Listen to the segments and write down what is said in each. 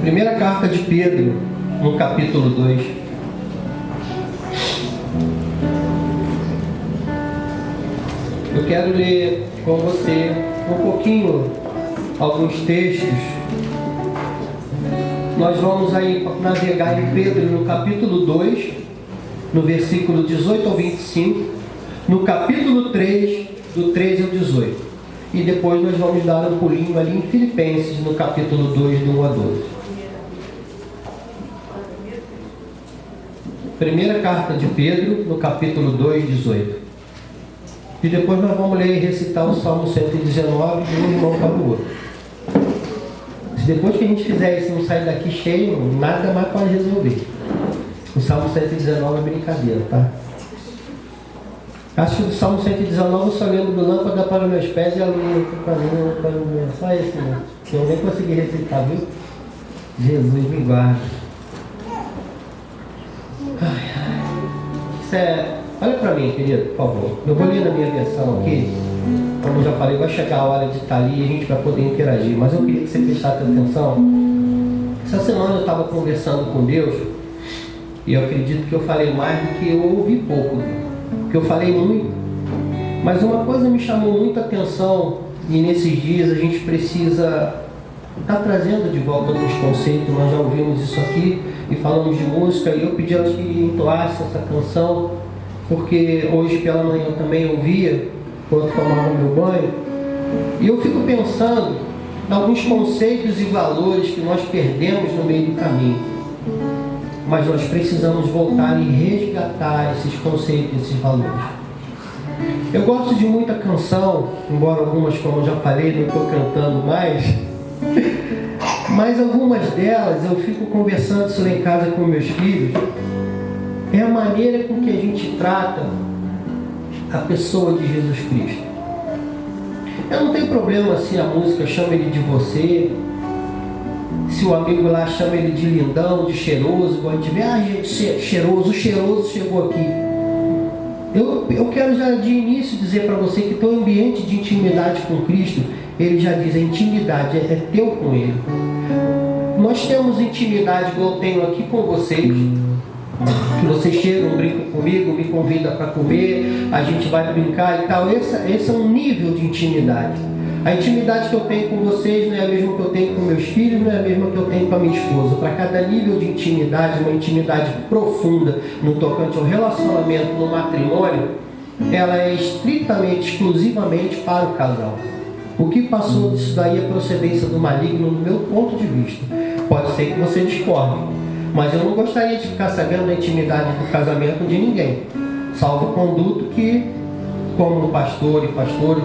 Primeira carta de Pedro, no capítulo 2. Eu quero ler com você um pouquinho, alguns textos. Nós vamos aí navegar em Pedro no capítulo 2, no versículo 18 ao 25, no capítulo 3, do 13 ao 18. E depois nós vamos dar um pulinho ali em Filipenses, no capítulo 2, do 1 a 12. Primeira carta de Pedro, no capítulo 2, 18. E depois nós vamos ler e recitar o Salmo 119 de um irmão para o outro. Se depois que a gente fizer isso não sair daqui cheio, nada mais pode resolver. O Salmo 119 é brincadeira, tá? Acho que do Salmo 119 eu só lembro do lâmpada para meus pés e a luz para mim. Só esse, né? Eu nem consegui recitar, viu? Jesus me guarda. Isso é... Olha para mim, querido, por favor. Eu vou ler na minha versão aqui. Como eu já falei, vai chegar a hora de estar ali e a gente vai poder interagir. Mas eu queria que você prestasse atenção. Essa semana eu estava conversando com Deus e eu acredito que eu falei mais do que eu ouvi pouco. Porque eu falei muito. Mas uma coisa me chamou muita atenção e nesses dias a gente precisa estar trazendo de volta alguns conceitos. Nós já ouvimos isso aqui e falamos de música e eu pedi a elas que entoassem essa canção. Porque hoje pela manhã eu também ouvia, quando tomava meu banho, e eu fico pensando em alguns conceitos e valores que nós perdemos no meio do caminho. Mas nós precisamos voltar e resgatar esses conceitos, esses valores. Eu gosto de muita canção, embora algumas, como eu já falei, não estou cantando mais, mas algumas delas eu fico conversando isso lá em casa com meus filhos. É a maneira com que a gente trata a pessoa de Jesus Cristo. Eu não tenho problema se a música chama ele de você, se o amigo lá chama ele de lindão, de cheiroso, igual a gente vê, gente, cheiroso, o cheiroso chegou aqui. Eu quero já de início dizer para você que teu ambiente de intimidade com Cristo, ele já diz, a intimidade é teu com ele. Nós temos intimidade igual eu tenho aqui com vocês. Que vocês chegam, brincam comigo, me convidam para comer, a gente vai brincar e tal. Esse é um nível de intimidade. A intimidade que eu tenho com vocês não é a mesma que eu tenho com meus filhos, não é a mesma que eu tenho com a minha esposa. Para cada nível de intimidade, uma intimidade profunda no tocante ao relacionamento, no matrimônio, ela é estritamente, exclusivamente para o casal. O que passou disso daí é procedência do maligno, no meu ponto de vista. Pode ser que você discorde. Mas eu não gostaria de ficar sabendo da intimidade do casamento de ninguém, salvo o conduto que, como pastor e pastores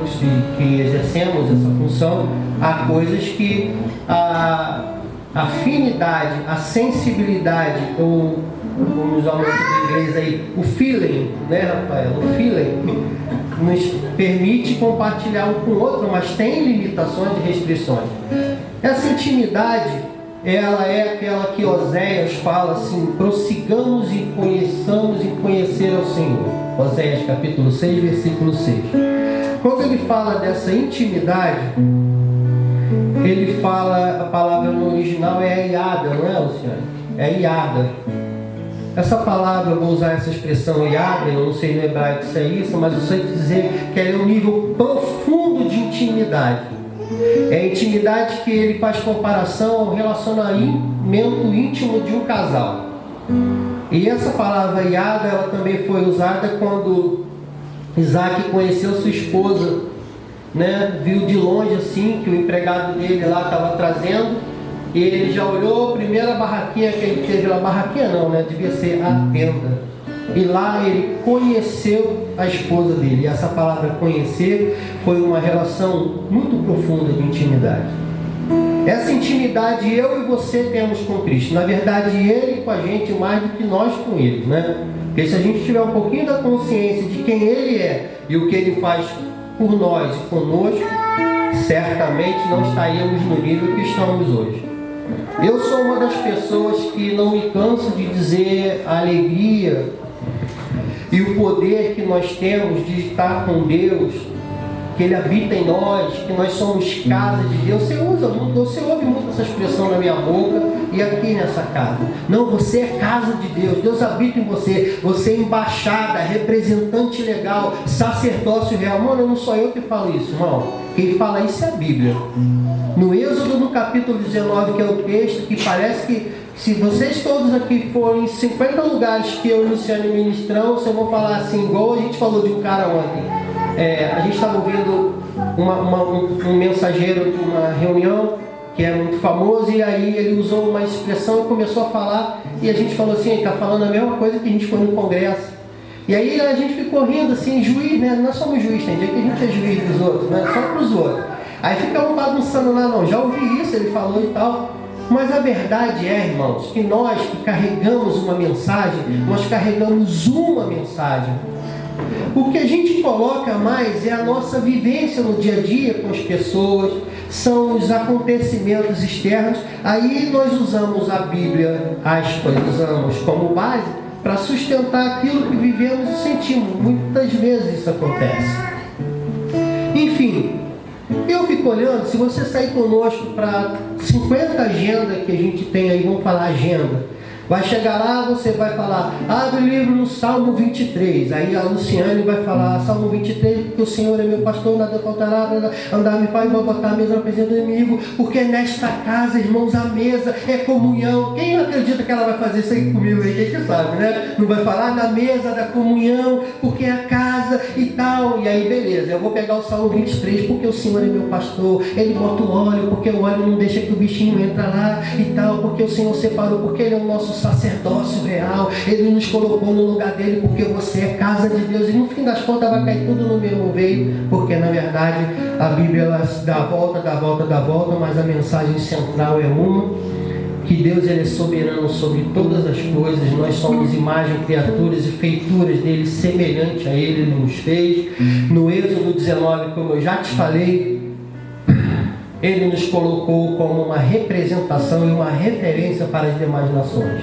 que exercemos essa função, há coisas que a afinidade, a sensibilidade, ou vamos usar o nome em inglês aí, o feeling, né, Rafael? O feeling nos permite compartilhar um com o outro, mas tem limitações e restrições. Essa intimidade, ela é aquela que Oséias fala assim, prossigamos e conheçamos e conhecer ao Senhor. Oséias capítulo 6, versículo 6. Quando ele fala dessa intimidade, ele fala, a palavra no original é iada, não é, Luciane? É iada. Essa palavra, eu vou usar essa expressão iada, eu não sei no hebraico se é isso, mas eu sei dizer que ela é um nível profundo de intimidade. É a intimidade que ele faz comparação ao relacionamento íntimo de um casal. E essa palavra iada, ela também foi usada quando Isaac conheceu sua esposa, né? Viu de longe assim que o empregado dele lá estava trazendo, e ele já olhou a primeira barraquinha que ele teve lá, barraquinha não, né? Devia ser a tenda. E lá ele conheceu a esposa dele. E essa palavra conhecer foi uma relação muito profunda de intimidade. Essa intimidade eu e você temos com Cristo. Na verdade, Ele com a gente mais do que nós com Ele, né? Porque se a gente tiver um pouquinho da consciência de quem Ele é e o que Ele faz por nós e conosco, certamente não estaríamos no nível que estamos hoje. Eu sou uma das pessoas que não me canso de dizer a alegria e o poder que nós temos de estar com Deus, que Ele habita em nós, que nós somos casa de Deus. Você ouve muito essa expressão na minha boca e aqui nessa casa. Não, você é casa de Deus. Deus habita em você. Você é embaixada, representante legal, sacerdócio real. Mano, não sou eu que falo isso, irmão. Quem fala isso é a Bíblia. No Êxodo, no capítulo 19, que é o texto, que parece que se vocês todos aqui forem em 50 lugares que eu e o Luciano ministramos, vocês vão falar assim, igual a gente falou de um cara ontem. A gente estava ouvindo um mensageiro de uma reunião que é muito famoso, e aí ele usou uma expressão e começou a falar, e a gente falou assim, ele está falando a mesma coisa que a gente foi no congresso. E aí a gente ficou rindo assim, juiz, né? Nós somos juiz, tem dia que a gente é juiz dos outros, não é só para os outros. Aí fica um bagunçando lá, não, já ouvi isso, ele falou e tal. Mas a verdade é, irmãos, que nós que carregamos uma mensagem, nós carregamos uma mensagem. O que a gente coloca mais é a nossa vivência no dia a dia com as pessoas, são os acontecimentos externos. Aí nós usamos a Bíblia, aspas, usamos como base para sustentar aquilo que vivemos e sentimos. Muitas vezes isso acontece. Enfim, eu fico olhando, se você sair conosco para 50 agendas que a gente tem aí, vamos falar agenda. Vai chegar lá, você vai falar, abre o livro no Salmo 23. Aí a Luciane vai falar, Salmo 23, porque o Senhor é meu pastor, nada faltará, andar-me faz, vou botar a mesa na presença do inimigo, porque nesta casa, irmãos, a mesa é comunhão. Quem acredita que ela vai fazer isso aí comigo aí? Quem que sabe, né? Não vai falar na mesa da comunhão, porque é a casa e tal. E aí, beleza, eu vou pegar o Salmo 23, porque o Senhor é meu pastor, ele bota o óleo, porque o óleo não deixa que o bichinho entre lá e tal, porque o Senhor separou, porque ele é o nosso sacerdócio real, ele nos colocou no lugar dele, porque você é casa de Deus, e no fim das contas vai cair tudo no mesmo veio, porque na verdade a Bíblia ela dá a volta, mas a mensagem central é uma, que Deus ele é soberano sobre todas as coisas, nós somos imagem, criaturas e feituras dele, semelhante a ele nos fez. No Êxodo 19, como eu já te falei, ele nos colocou como uma representação e uma referência para as demais nações.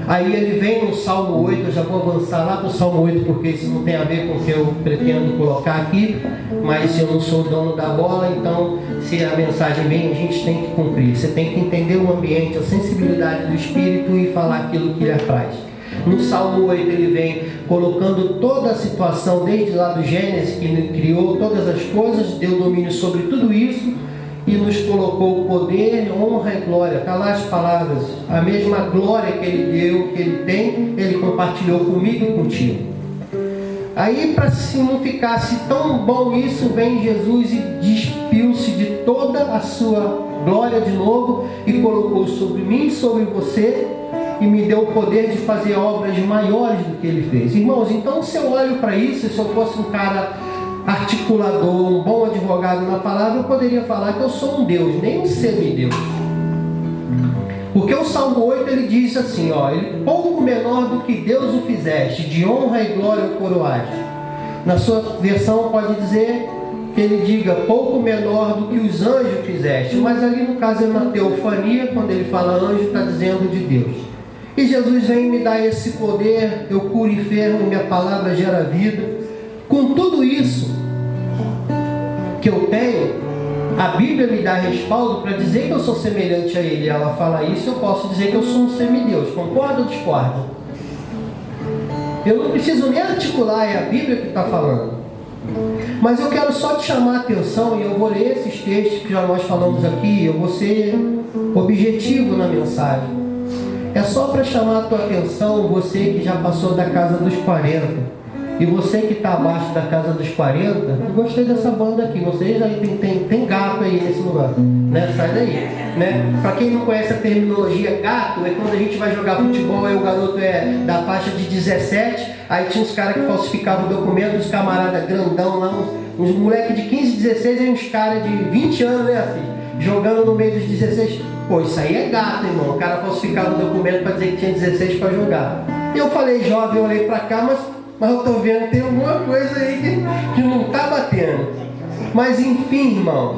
Aí ele vem no Salmo 8, eu já vou avançar lá para o Salmo 8, porque isso não tem a ver com o que eu pretendo colocar aqui, mas eu não sou o dono da bola, então se a mensagem vem, a gente tem que cumprir. Você tem que entender o ambiente, a sensibilidade do Espírito e falar aquilo que lhe apraz. No Salmo 8 ele vem colocando toda a situação, desde lá do Gênesis, que ele criou todas as coisas, deu domínio sobre tudo isso, e nos colocou poder, honra e glória. Está lá as palavras. A mesma glória que ele deu, que ele tem, ele compartilhou comigo e contigo. Aí, para se não ficasse tão bom isso, vem Jesus e despiu-se de toda a sua glória de novo e colocou sobre mim e sobre você e me deu o poder de fazer obras maiores do que ele fez. Irmãos, então se eu olho para isso, se eu fosse um cara articulador, um bom advogado na palavra, eu poderia falar que eu sou um Deus, nem um semideus. Porque o Salmo 8 ele diz assim, ele pouco menor do que Deus o fizeste, de honra e glória o coroaste. Na sua versão pode dizer que ele diga pouco menor do que os anjos fizeste, mas ali no caso é uma teofania, quando ele fala anjo, está dizendo de Deus. E Jesus vem me dar esse poder, eu curo enfermo, minha palavra gera vida. Com tudo isso que eu tenho, a Bíblia me dá respaldo para dizer que eu sou semelhante a Ele. Ela fala isso, eu posso dizer que eu sou um semideus. Concorda ou discorda? Eu não preciso nem articular, é a Bíblia que está falando. Mas eu quero só te chamar a atenção, e eu vou ler esses textos que já nós falamos aqui, eu vou ser objetivo na mensagem. É só para chamar a tua atenção, você que já passou da casa dos 40. E você que está abaixo da casa dos 40, eu gostei dessa banda aqui. Vocês aí tem gato aí nesse lugar, né? Sai daí, né? Para quem não conhece a terminologia, gato é quando a gente vai jogar futebol, aí o garoto é da faixa de 17, aí tinha uns caras que falsificavam o documento, os camaradas grandão lá, uns moleques de 15, 16, aí uns caras de 20 anos, né, filho? Jogando no meio dos 16. Pô, isso aí é gato, irmão. O cara falsificava o documento para dizer que tinha 16 para jogar. Eu falei jovem, eu olhei para cá, mas eu estou vendo que tem alguma coisa aí que não está batendo. Mas enfim, irmão,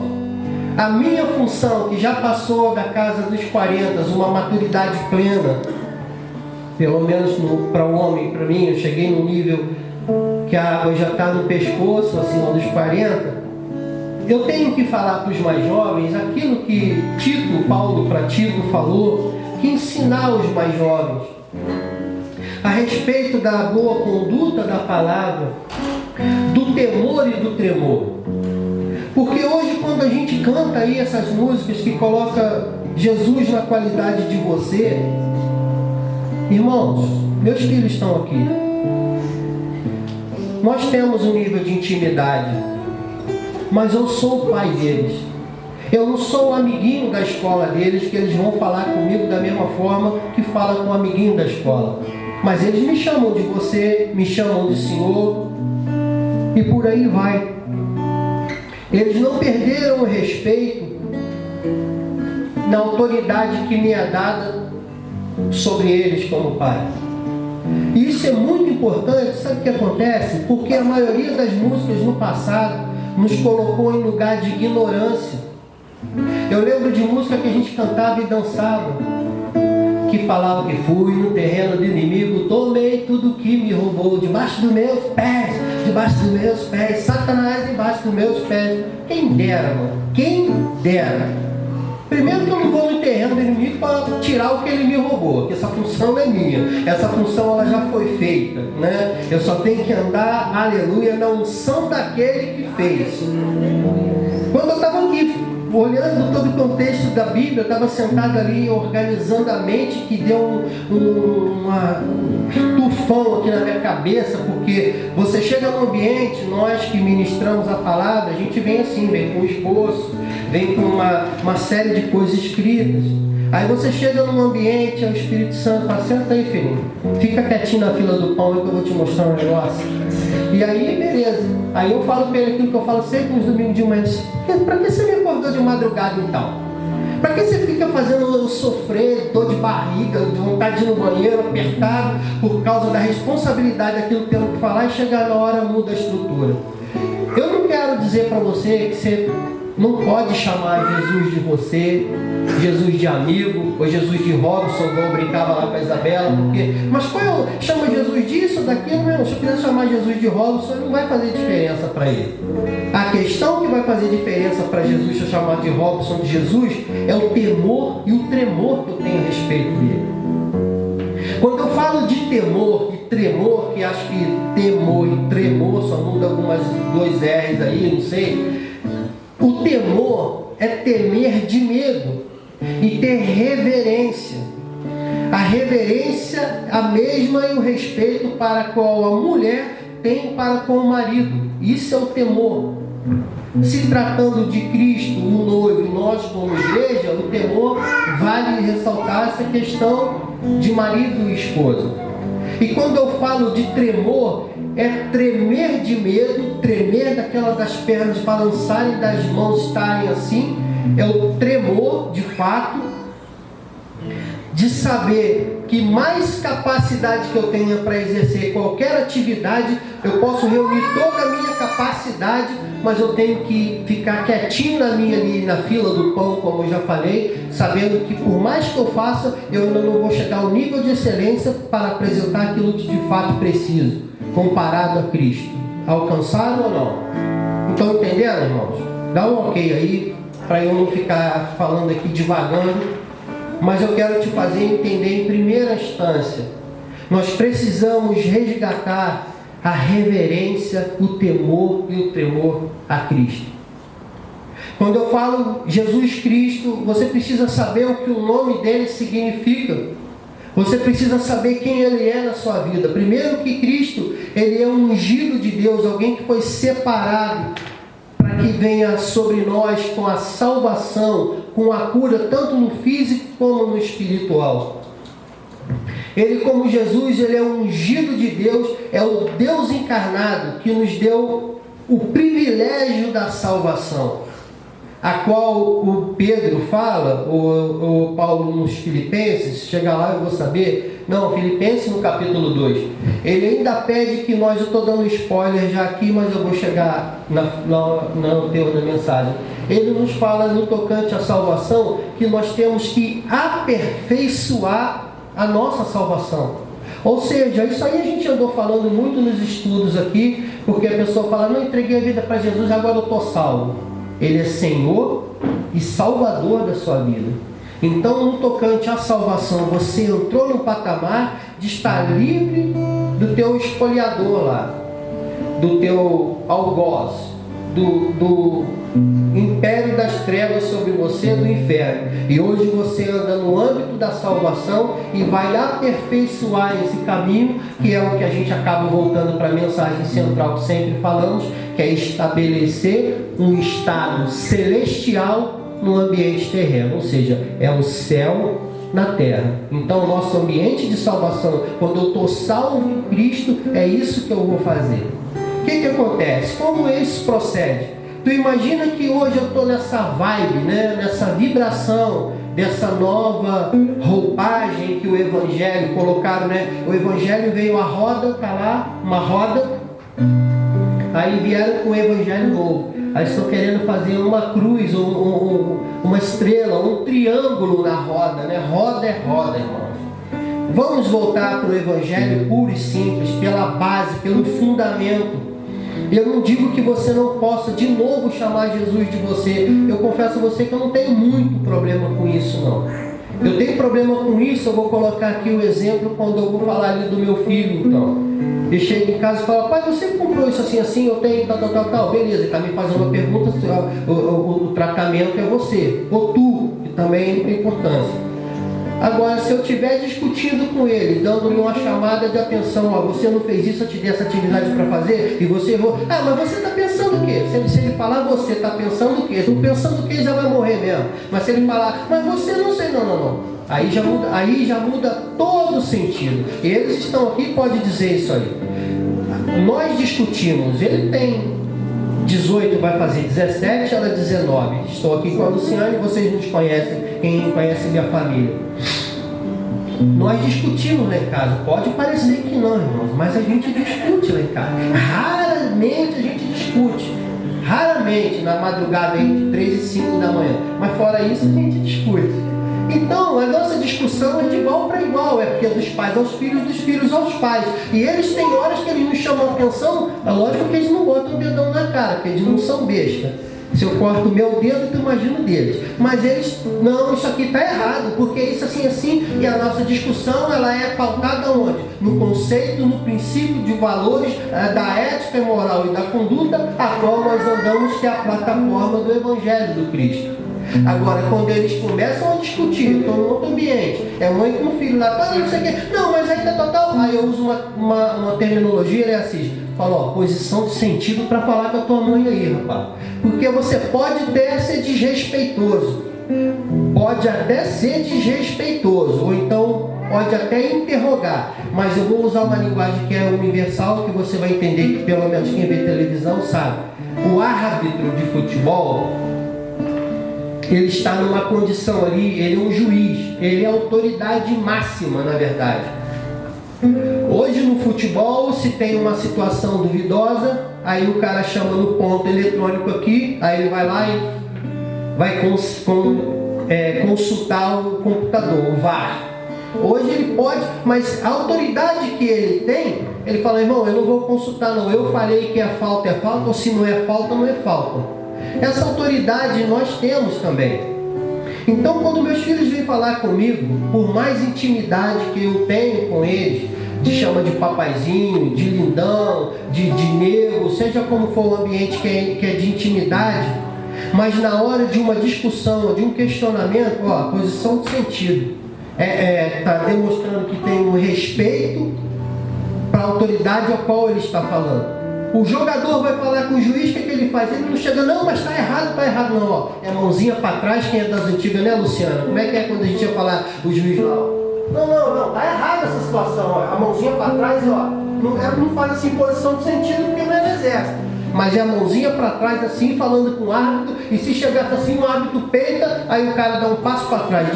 a minha função, que já passou da casa dos 40, uma maturidade plena, pelo menos para o homem, para mim, eu cheguei no nível que a água já está no pescoço, acima dos 40, eu tenho que falar para os mais jovens aquilo que Paulo para Tito falou, que ensinar os mais jovens a respeito da boa conduta da palavra, do temor e do tremor. Porque hoje, quando a gente canta aí essas músicas que coloca Jesus na qualidade de você, irmãos, meus filhos estão aqui. Nós temos um nível de intimidade, mas eu sou o pai deles. Eu não sou o amiguinho da escola deles, que eles vão falar comigo da mesma forma que fala com o amiguinho da escola. Mas eles me chamam de você, me chamam de Senhor, e por aí vai. Eles não perderam o respeito na autoridade que me é dada sobre eles como pai. E isso é muito importante, sabe o que acontece? Porque a maioria das músicas no passado nos colocou em lugar de ignorância. Eu lembro de música que a gente cantava e dançava, que falava que fui no terreno do inimigo, tomei tudo que me roubou, debaixo dos meus pés, Satanás debaixo dos meus pés. Quem dera, mano, quem dera. Primeiro que eu não vou no terreno do inimigo para tirar o que ele me roubou, que essa função é minha, essa função ela já foi feita, né? Eu só tenho que andar, aleluia, na unção daquele que fez. Quando eu estava aqui, olhando todo o contexto da Bíblia, eu estava sentado ali organizando a mente, que deu um tufão aqui na minha cabeça, porque você chega no ambiente, nós que ministramos a palavra, a gente vem assim, vem com esboço, vem com uma série de coisas escritas. Aí você chega num ambiente, o Espírito Santo fala, senta aí, filhinho, fica quietinho na fila do pão que eu vou te mostrar um negócio. E aí, beleza. Aí eu falo para ele aquilo que eu falo sempre nos domingos de manhã. Para que você me acordou de madrugada então? Para que você fica fazendo eu sofrer, dor de barriga, de vontade de ir no banheiro, apertado, por causa da responsabilidade daquilo que temos que falar, e chegar na hora muda a estrutura. Eu não quero dizer para você que você não pode chamar Jesus de você, Jesus de amigo, ou Jesus de Robson, como eu brincava lá com a Isabela, porque, mas qual chama Jesus disso, daquilo, não, se eu quiser chamar Jesus de Robson, não vai fazer diferença para ele. A questão que vai fazer diferença para Jesus, se eu chamar de Robson de Jesus, é o temor e o tremor que eu tenho a respeito dele. Quando eu falo de temor e tremor, que acho que temor e tremor só muda algumas 2 R's aí, não sei. O temor é temer de medo e ter reverência. A reverência, a mesma e o respeito para a qual a mulher tem para com o marido. Isso é o temor. Se tratando de Cristo, o noivo, e nós como igreja, o temor vale ressaltar essa questão de marido e esposa. E quando eu falo de tremor, é tremer de medo, tremer das pernas balançarem, das mãos estarem assim, é o tremor de fato, de saber que mais capacidade que eu tenha para exercer qualquer atividade, eu posso reunir toda a minha capacidade, mas eu tenho que ficar quietinho na minha ali na fila do pão, como eu já falei, sabendo que por mais que eu faça, eu ainda não vou chegar ao nível de excelência para apresentar aquilo que de fato preciso, comparado a Cristo. Alcançaram ou não? Estão entendendo, irmãos? Dá um ok aí, para eu não ficar falando aqui devagando, mas eu quero te fazer entender em primeira instância. Nós precisamos resgatar a reverência, o temor e o tremor a Cristo. Quando eu falo Jesus Cristo, você precisa saber o que o nome dele significa. Você precisa saber quem ele é na sua vida. Primeiro que Cristo, ele é um ungido de Deus, alguém que foi separado para que venha sobre nós com a salvação, com a cura, tanto no físico como no espiritual. Ele, como Jesus, ele é um ungido de Deus, é o Deus encarnado que nos deu o privilégio da salvação, a qual o Pedro fala, o Paulo nos Filipenses, chega lá eu vou saber, não, Filipenses no capítulo 2, ele ainda pede que nós, eu estou dando spoiler já aqui, mas eu vou chegar no teor da mensagem, ele nos fala no tocante à salvação, que nós temos que aperfeiçoar a nossa salvação. Ou seja, isso aí a gente andou falando muito nos estudos aqui, porque a pessoa fala, não, entreguei a vida para Jesus, agora eu estou salvo. Ele é Senhor e Salvador da sua vida. Então, no tocante à salvação, você entrou no patamar de estar livre do teu espoliador lá, do teu algoz, do império das trevas sobre você, do inferno. E hoje você anda no âmbito da salvação e vai aperfeiçoar esse caminho, que é o que a gente acaba voltando para a mensagem central que sempre falamos, que é estabelecer um estado celestial no ambiente terreno, ou seja, é o céu na terra. Então, o nosso ambiente de salvação, quando eu estou salvo em Cristo, é isso que eu vou fazer. O que acontece? Como isso procede? Tu imagina que hoje eu estou nessa vibe, né? Nessa vibração, dessa nova roupagem que o Evangelho colocaram, né? O Evangelho veio a roda, tá lá, uma roda, aí vieram com o Evangelho novo. Aí estão querendo fazer uma cruz, uma estrela, um triângulo na roda, né? Roda é roda, irmãos. Vamos voltar para o Evangelho puro e simples, pela base, pelo fundamento. Eu não digo que você não possa de novo chamar Jesus de você. Eu confesso a você que eu não tenho muito problema com isso, não. Eu tenho problema com isso, eu vou colocar aqui o exemplo quando eu vou falar ali do meu filho, então. Ele chega em casa e fala: pai, você comprou isso assim, assim, eu tenho, tal. Beleza, ele está me fazendo uma pergunta, o tratamento é você, ou tu, que também tem importância. Agora, se eu estiver discutindo com ele, dando-lhe uma chamada de atenção, ó, você não fez isso, eu te dei essa atividade para fazer, e você errou. Ah, mas você está pensando o quê? Se ele falar, você está pensando o quê? Não pensando o quê, já vai morrer mesmo. Mas se ele falar, mas você não sei, não. Aí já muda todo o sentido. E eles estão aqui, pode dizer isso aí. Nós discutimos, ele tem 18, vai fazer 17, ela 19. Estou aqui com a Luciane, vocês nos conhecem, quem conhece minha família. Nós discutimos lá em casa. Pode parecer que não, irmãos, mas a gente discute lá em casa. Raramente a gente discute. Raramente na madrugada entre 3 e 5 da manhã. Mas fora isso a gente discute. Então, a nossa discussão é de igual para igual, é porque é dos pais aos filhos, dos filhos aos pais. E eles têm horas que eles nos chamam a atenção, é lógico que eles não botam o dedão na cara, porque eles não são besta. Se eu corto o meu dedo, tu imagina o deles. Mas eles, não, isso aqui está errado, porque isso assim, e a nossa discussão, ela é pautada onde? No conceito, no princípio de valores, da ética moral e da conduta, a qual nós andamos, que é a plataforma do Evangelho do Cristo. Agora, quando eles começam a discutir, estou no outro ambiente, é mãe com filho lá, não sei o quê, não, mas aí tá total. Aí eu uso uma terminologia, ele assiste, fala, ó, posição de sentido para falar com a tua mãe aí, rapaz. Porque você pode até ser desrespeitoso, ou então pode até interrogar, mas eu vou usar uma linguagem que é universal, que você vai entender, que pelo menos quem vê televisão sabe. O árbitro de futebol, ele está numa condição ali, ele é um juiz, ele é a autoridade máxima, na verdade. Hoje no futebol, se tem uma situação duvidosa, aí o cara chama no ponto eletrônico aqui, aí ele vai lá e vai consultar o computador, o VAR. Hoje ele pode, mas a autoridade que ele tem, ele fala, irmão, eu não vou consultar não, eu falei que é falta, ou se não é falta, não é falta. Essa autoridade nós temos também. Então, quando meus filhos vêm falar comigo, por mais intimidade que eu tenho com eles, de chama de papaizinho, de lindão, de nego, seja como for o ambiente que é de intimidade, mas na hora de uma discussão, de um questionamento, ó, posição de sentido, está demonstrando que tem um respeito para a autoridade a qual ele está falando. O jogador vai falar com o juiz, o que ele faz? Ele não chega, não, mas está errado não, ó. É mãozinha para trás, quem é das antigas, né, Luciana? Como é que é quando a gente ia falar o juiz lá? Não, está errada essa situação, ó. A mãozinha para trás, ó. Não faz assim posição de sentido porque não é no exército. Mas é a mãozinha para trás assim, falando com o árbitro, e se chegar assim, o árbitro peita, aí o cara dá um passo para trás,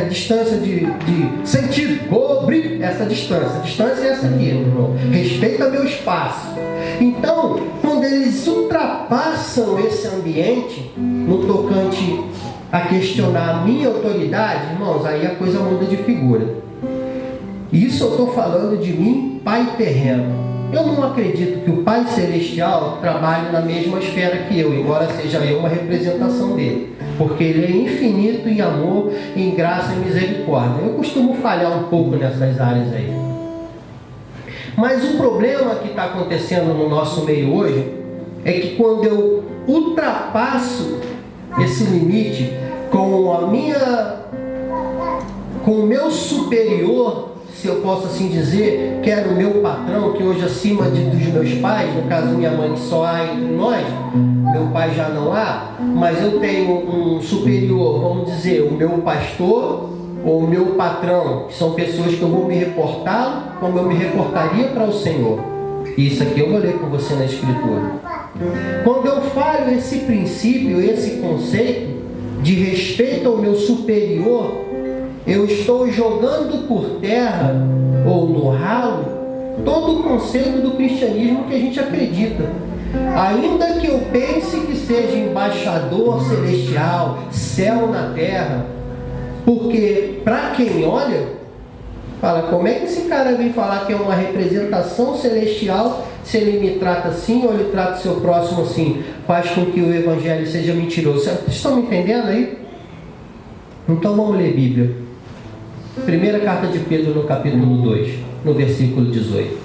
distância de sentido, vou abrir essa distância, a distância é essa aqui, meu irmão, respeita meu espaço. Então, quando eles ultrapassam esse ambiente, no tocante a questionar a minha autoridade, irmãos, aí a coisa muda de figura. Isso eu estou falando de mim, pai terreno. Eu não acredito que o Pai Celestial trabalhe na mesma esfera que eu, embora seja eu uma representação dele, porque ele é infinito em amor, em graça e misericórdia. Eu costumo falhar um pouco nessas áreas aí. Mas o problema que está acontecendo no nosso meio hoje é que quando eu ultrapasso esse limite com o meu superior, se eu posso assim dizer, que era o meu patrão, que hoje acima dos meus pais, no caso minha mãe só há entre nós, meu pai já não há, mas eu tenho um superior, vamos dizer, o meu pastor ou o meu patrão, que são pessoas que eu vou me reportar como eu me reportaria para o Senhor. Isso aqui eu vou ler com você na Escritura. Quando eu falo esse princípio, esse conceito de respeito ao meu superior, eu estou jogando por terra ou no ralo todo o conceito do cristianismo que a gente acredita. Ainda que eu pense que seja embaixador celestial, céu na terra, porque para quem olha, fala, como é que esse cara vem falar que é uma representação celestial se ele me trata assim ou ele trata o seu próximo assim? Faz com que o evangelho seja mentiroso. Vocês estão me entendendo aí? Então vamos ler Bíblia. Primeira carta de Pedro, no capítulo 2, no versículo 18.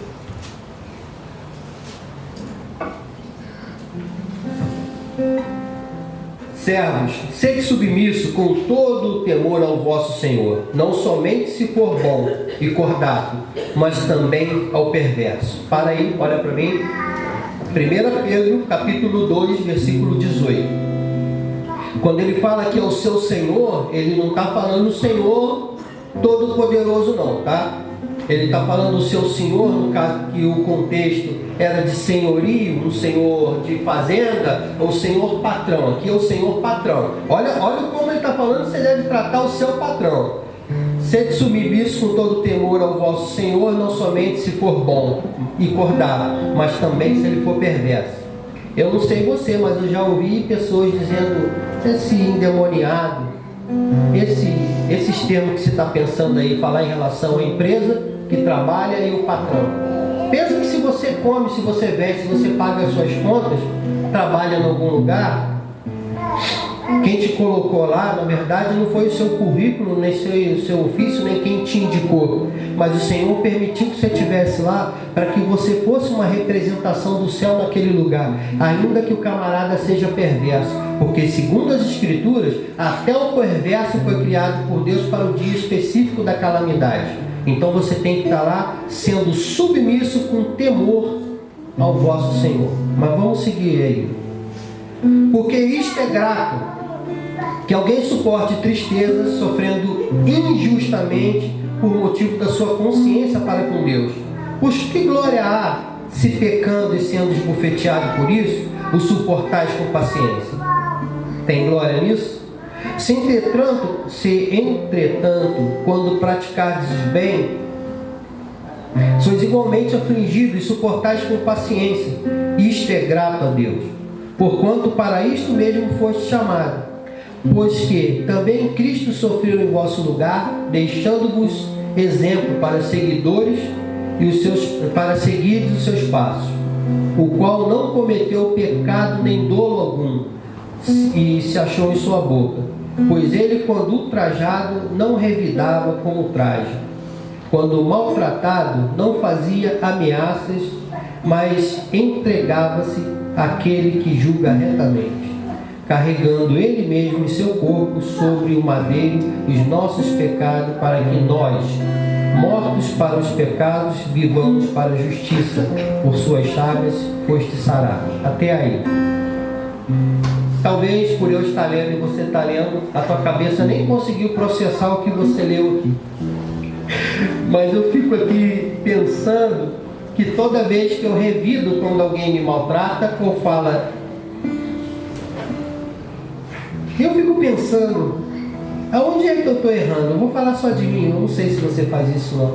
Servos, sede submisso com todo o temor ao vosso Senhor, não somente se for bom e cordato, mas também ao perverso. Para aí, olha para mim. 1 Pedro, capítulo 2, versículo 18. Quando ele fala que é o seu Senhor, ele não está falando o Senhor Todo-Poderoso não, tá? Ele está falando do seu senhor, no caso que o contexto era de senhorio, um senhor de fazenda, ou senhor patrão. Aqui é o senhor patrão. Olha como ele está falando, você deve tratar o seu patrão. Sede submisso com todo temor ao vosso Senhor, não somente se for bom e cordato, mas também se ele for perverso. Eu não sei você, mas eu já ouvi pessoas dizendo, esse endemoniado, esses termos que você está pensando aí, falar em relação à empresa que trabalha e o patrão. Pensa que se você come, se você veste, se você paga as suas contas, trabalha em algum lugar, quem te colocou lá, na verdade, não foi o seu currículo, nem o seu ofício, nem quem te indicou, mas o Senhor permitiu que você estivesse lá para que você fosse uma representação do céu naquele lugar, ainda que o camarada seja perverso, porque segundo as Escrituras, até o perverso foi criado por Deus para o dia específico da calamidade. Então você tem que estar lá sendo submisso com temor ao vosso Senhor. Mas vamos seguir aí. Porque isto é grato, que alguém suporte tristeza, sofrendo injustamente por motivo da sua consciência para com Deus. Pois que glória há, se pecando e sendo esbofeteado por isso, o suportais com paciência? Tem glória nisso? Se entretanto, quando praticardes bem, sois igualmente afligidos e suportais com paciência, isto é grato a Deus. Porquanto para isto mesmo foste chamado, pois que também Cristo sofreu em vosso lugar, deixando-vos exemplo para seguidores para seguir os seus passos, o qual não cometeu pecado nem dolo algum, e se achou em sua boca, pois ele, quando ultrajado, não revidava com ultraje, quando maltratado, não fazia ameaças, mas entregava-se àquele que julga retamente, carregando ele mesmo em seu corpo sobre o madeiro os nossos pecados, para que nós, mortos para os pecados, vivamos para a justiça. Por suas chagas foste sarado. Até aí. Talvez por eu estar lendo e você estar lendo, a tua cabeça nem conseguiu processar o que você leu aqui. Mas eu fico aqui pensando que toda vez que eu revido quando alguém me maltrata ou fala, eu fico pensando, aonde é que eu estou errando? Eu vou falar só de mim, eu não sei se você faz isso não.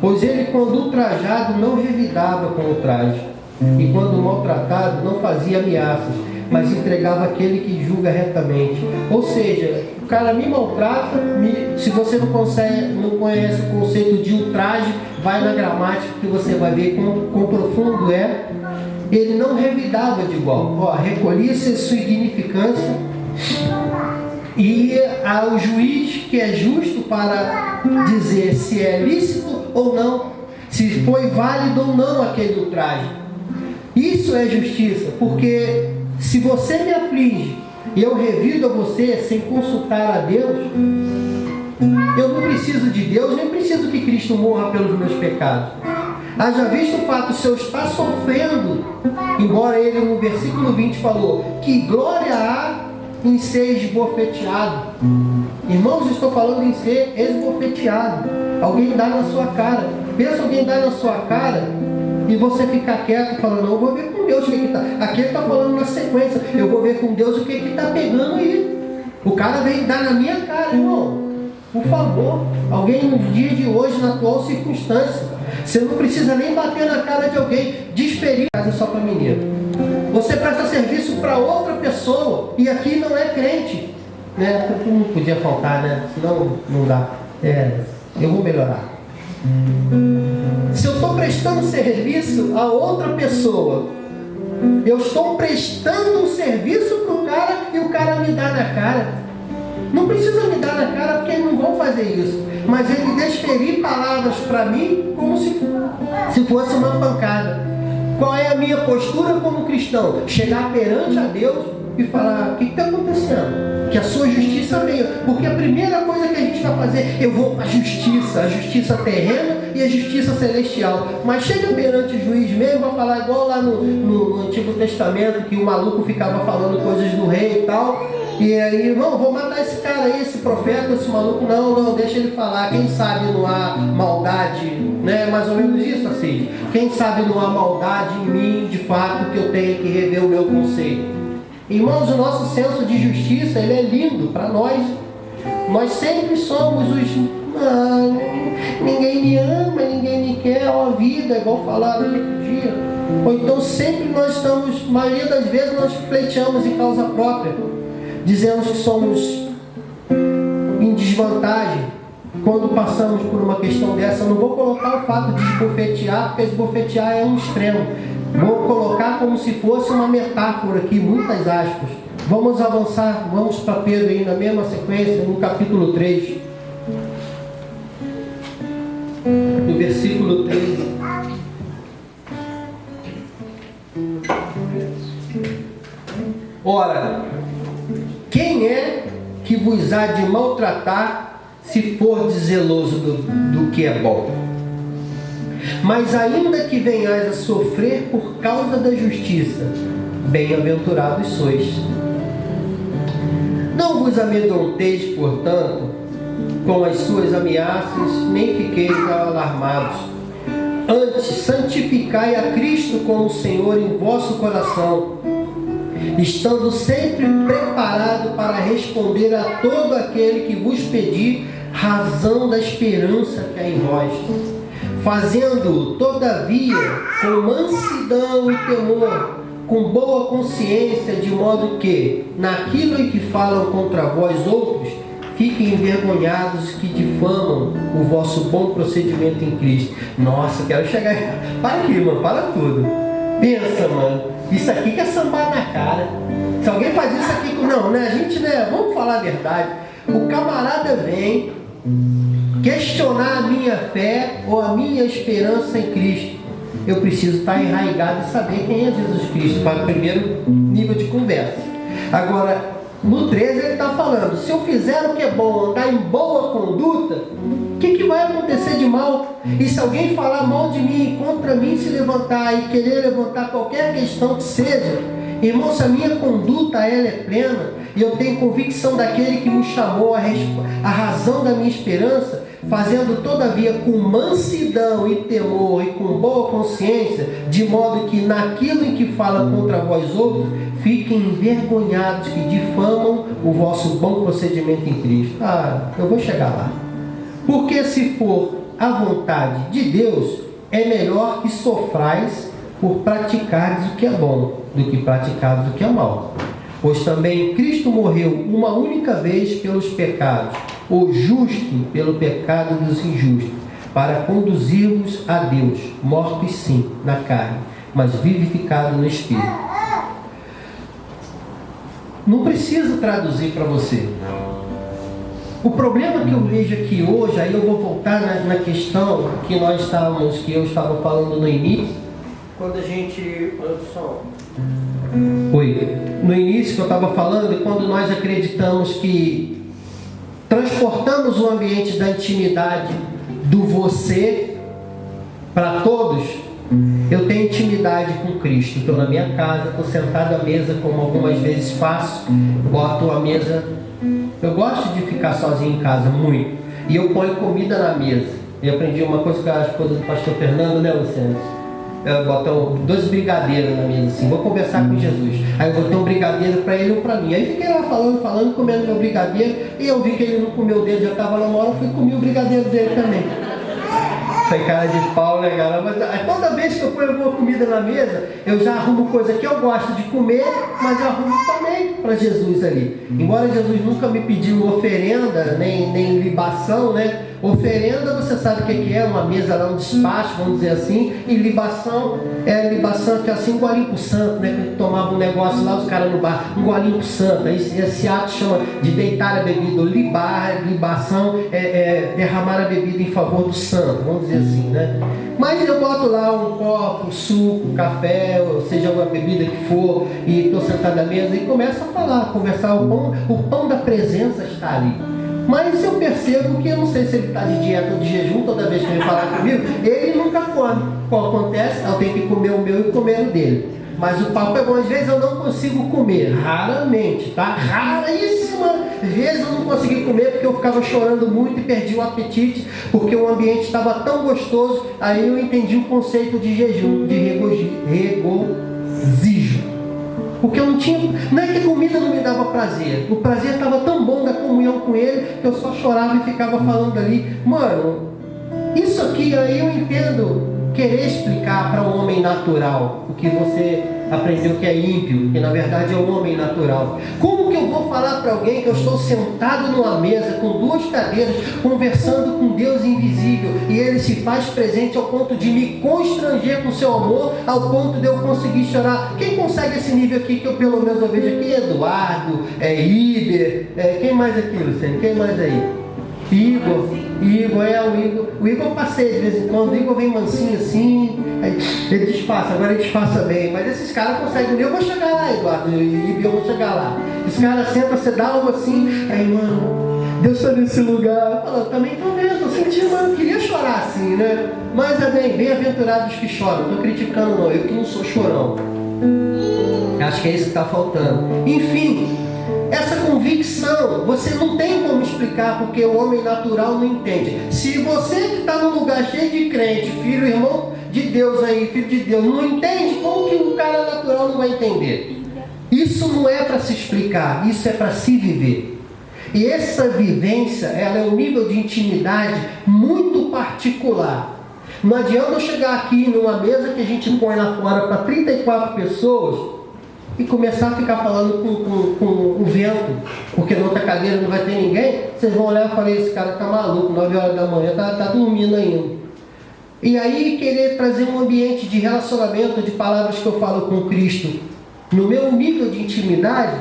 Pois ele, quando ultrajado, não revidava com ultraje, e quando maltratado, não fazia ameaças, mas entregava aquele que julga retamente. Ou seja, o cara me maltrata, se você não conhece o conceito de ultraje, vai na gramática que você vai ver quão profundo é. Ele não revidava de igual. Recolhia-se sua significância e ao juiz que é justo para dizer se é lícito ou não, se foi válido ou não aquele ultraje. Isso é justiça, porque se você me aflige e eu revido a você sem consultar a Deus, eu não preciso de Deus, nem preciso que Cristo morra pelos meus pecados. Haja visto o fato, se eu estar sofrendo, embora ele no versículo 20 falou que glória há em ser esbofeteado. Irmãos, estou falando em ser esbofeteado. Alguém dá na sua cara. Pensa alguém dá na sua cara e você ficar quieto e falando, não, eu vou ver com Deus o que está. Aqui ele está falando na sequência, eu vou ver com Deus o que está pegando aí. O cara veio dar na minha cara, irmão. Por favor, alguém nos dias de hoje, na atual circunstância, você não precisa nem bater na cara de alguém, desferir casa só para menino. Você presta serviço para outra pessoa e aqui não é crente, né? Não podia faltar, né? Senão não dá. Eu vou melhorar. Se eu estou prestando serviço a outra pessoa, eu estou prestando um serviço para o cara e o cara me dá na cara. Não precisa me dar na cara porque eles não vão fazer isso. Mas ele desferir palavras para mim como se fosse uma pancada. Qual é a minha postura como cristão? Chegar perante a Deus e falar, o que está acontecendo? Que a sua justiça venha. Porque a primeira coisa que a gente vai fazer, eu vou para a justiça terrena e a justiça celestial. Mas chega perante o juiz mesmo, vai falar igual lá no Antigo Testamento, que o maluco ficava falando coisas do rei e tal. E aí, não, vou matar esse cara aí, esse profeta, esse maluco. Não, deixa ele falar. Quem sabe não há maldade, né? Mais ou menos isso assim. Quem sabe não há maldade em mim, de fato, que eu tenho que rever o meu conceito. Irmãos, o nosso senso de justiça, ele é lindo para nós. Nós sempre somos os... ninguém me ama, ninguém me quer, a vida, igual falaram aqui outro dia. Ou então sempre nós estamos, maioria das vezes nós pleiteamos em causa própria. Dizemos que somos em desvantagem quando passamos por uma questão dessa. Eu não vou colocar o fato de esbofetear, porque esbofetear é um extremo. Vou colocar como se fosse uma metáfora aqui, muitas aspas. Vamos avançar, vamos para Pedro aí na mesma sequência, no capítulo 3. No versículo 13. Ora, quem é que vos há de maltratar se for zeloso do que é bom? Mas ainda que venhais a sofrer por causa da justiça, bem-aventurados sois. Não vos amedronteis, portanto, com as suas ameaças, nem fiqueis alarmados. Antes, santificai a Cristo como Senhor em vosso coração, estando sempre preparado para responder a todo aquele que vos pedir razão da esperança que há em vós, fazendo, todavia, com mansidão e temor, com boa consciência, de modo que, naquilo em que falam contra vós outros, fiquem envergonhados que difamam o vosso bom procedimento em Cristo. Nossa, quero chegar... Para aqui, mano, para tudo. Pensa, mano, isso aqui que é sambar na cara. Se alguém faz isso aqui... Não, né? A gente, né? Vamos falar a verdade. O camarada vem questionar a minha fé ou a minha esperança em Cristo. Eu preciso estar enraizado e saber quem é Jesus Cristo, para o primeiro nível de conversa. Agora, no 13 ele está falando, se eu fizer o que é bom, andar em boa conduta, o que vai acontecer de mal? E se alguém falar mal de mim, contra mim se levantar e querer levantar qualquer questão que seja, irmão, se a minha conduta ela é plena, e eu tenho convicção daquele que me chamou a razão da minha esperança, fazendo todavia com mansidão e temor e com boa consciência, de modo que naquilo em que fala contra vós outros, fiquem envergonhados que difamam o vosso bom procedimento em Cristo. Eu vou chegar lá. Porque se for a vontade de Deus, é melhor que sofrais por praticardes o que é bom, do que praticardes o que é mal. Pois também Cristo morreu uma única vez pelos pecados, o justo pelo pecado dos injustos, para conduzir-vos a Deus, mortos sim, na carne, mas vivificado no Espírito. Não preciso traduzir para você. O problema que eu vejo aqui hoje, aí eu vou voltar na questão que eu estava falando no início, quando a gente... No início que eu estava falando, quando nós acreditamos que transportamos o ambiente da intimidade do você para todos. Eu tenho intimidade com Cristo. Estou na minha casa, estou sentado à mesa, como algumas vezes faço, boto a mesa. Eu gosto de ficar sozinho em casa, muito. E eu ponho comida na mesa. Eu aprendi uma coisa com a esposa do pastor Fernando, né, Luciano? Eu boto 2 brigadeiros na mesa, assim, vou conversar com Jesus. Aí eu botei um brigadeiro para ele e um para mim. Aí fiquei lá falando, comendo meu brigadeiro. E eu vi que ele não comeu o dele, já estava na hora, eu fui comer o brigadeiro dele também. Foi cara de pau, né, cara? Mas toda vez que eu ponho alguma comida na mesa, eu já arrumo coisa que eu gosto de comer, mas eu arrumo também para Jesus ali. Embora Jesus nunca me pediu oferenda, nem libação, né? Oferenda, você sabe o que é? Uma mesa lá, um despacho, vamos dizer assim. E libação que é assim, um golinho pro santo, né? Quando tomava um negócio lá, os caras no bar, um golinho pro santo. Esse ato chama de deitar a bebida. Libação é derramar a bebida em favor do santo, vamos dizer assim, né? Mas eu boto lá um copo, suco, café, ou seja, uma bebida que for, e estou sentado à mesa e começo a falar, conversar. O pão da presença está ali. Mas eu percebo que eu não sei se ele está de dieta ou de jejum, toda vez que ele fala comigo, ele nunca come. O que acontece? Eu tenho que comer o meu e comer o dele. Mas o papo é bom, às vezes eu não consigo comer, raramente, tá? Raríssima vezes eu não consegui comer porque eu ficava chorando muito e perdi o apetite, porque o ambiente estava tão gostoso, aí eu entendi o conceito de jejum, de regozijo. Porque eu não é que a comida não me dava prazer, o prazer estava tão bom da comunhão com ele, que eu só chorava e ficava falando ali, mano, isso aqui aí eu entendo, querer explicar para um homem natural, o que você aprendeu que é ímpio, que na verdade é um homem natural. Como que eu vou falar para alguém que eu estou sentado numa mesa, com 2 cadeiras, conversando com Deus invisível, e Ele se faz presente ao ponto de me constranger com seu amor, ao ponto de eu conseguir chorar? Quem consegue esse nível aqui, que eu pelo menos eu vejo aqui? Eduardo, Iber, quem mais aqui, Luciano? Quem mais aí? Igor, o Igor eu passei de vez em quando, o Igor vem mansinho assim, aí ele disfarça, agora ele disfarça bem, mas esses caras conseguem, eu vou chegar lá, Eduardo, e eu vou chegar lá. Os caras sentam, você dá algo assim, aí, mano, Deus está nesse lugar. Eu também estou vendo, estou sentindo, mano, eu queria chorar assim, né? Mas bem-aventurados que choram, não estou criticando não, eu que não sou chorão. Acho que é isso que está faltando. Enfim, essa convicção, você não tem como explicar, porque o homem natural não entende. Se você que está num lugar cheio de crente, filho, irmão de Deus aí, filho de Deus, não entende, como que o cara natural não vai entender? Isso não é para se explicar, isso é para se viver. E essa vivência, ela é um nível de intimidade muito particular. Não adianta eu chegar aqui numa mesa que a gente põe lá fora para 34 pessoas e começar a ficar falando com o vento, porque na outra cadeira não vai ter ninguém. Vocês vão olhar e falar, esse cara tá maluco, 9 horas da manhã, tá dormindo ainda. E aí querer trazer um ambiente de relacionamento, de palavras que eu falo com Cristo, no meu nível de intimidade,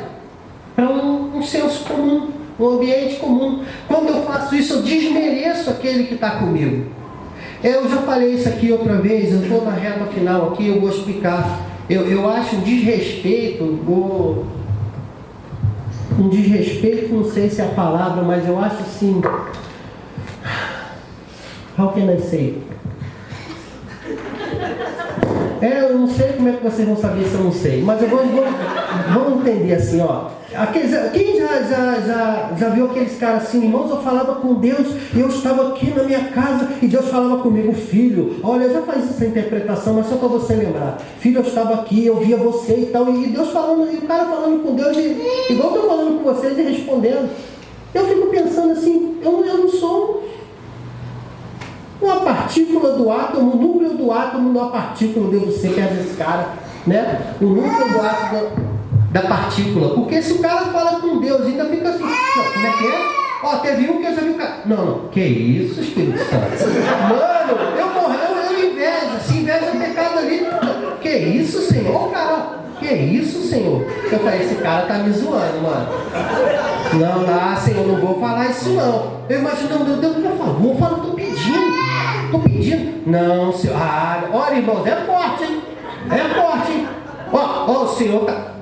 para um senso comum, um ambiente comum. Quando eu faço isso, eu desmereço aquele que está comigo. Eu já falei isso aqui outra vez, eu estou na reta final aqui, eu vou explicar. Eu acho um desrespeito, não sei se é a palavra, mas eu acho assim, how can I say? Eu não sei como é que vocês vão saber se eu não sei, mas eu vamos entender assim, ó. Quem já viu aqueles caras assim, irmãos, eu falava com Deus e eu estava aqui na minha casa e Deus falava comigo, filho, olha, já faz essa interpretação, mas só para você lembrar, filho, eu estava aqui, eu via você e tal, e Deus falando, e o cara falando com Deus, igual eu estou falando com vocês e respondendo. Eu fico pensando assim, eu não sou uma partícula do átomo, o núcleo do átomo numa partícula, Deus, você quer esse cara, né? O núcleo do átomo. da partícula. Porque se o cara fala com Deus, ainda fica assim, não, como é que é? Ó, teve um que resolveu o cara. Não, que isso, Espírito Santo? Mano, eu invejo, se inveja é pecado ali. Que isso, Senhor, cara? Que isso, Senhor? Eu falei, esse cara tá me zoando, mano. Não, Senhor, não vou falar isso não. Eu imagino, meu Deus, por favor, fala, tô pedindo. Não, Senhor, olha, irmãos, é forte, hein? Ó, o Senhor tá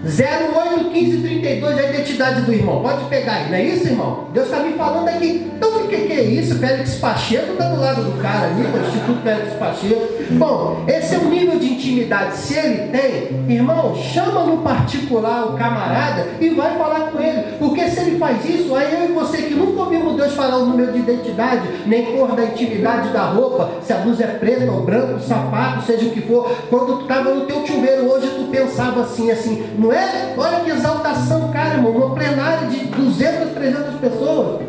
081532 é a identidade do irmão. Pode pegar aí, não é isso, irmão? Deus está me falando aqui. Então, o que é isso? Félix Pacheco está do lado do cara ali, o Instituto Félix Pacheco. Bom, esse é o nível de intimidade. Se ele tem, irmão, chama no particular o camarada e vai falar com ele. Porque se ele faz isso, aí eu e você que nunca ouvimos Deus falar o número de identidade, nem cor da intimidade da roupa, se a blusa é preta ou branca, o sapato, seja o que for. Quando tu estava no teu chuveiro hoje, tu pensava assim, não é? Olha que exaltação, cara, irmão, uma plenária de 200, 300 pessoas.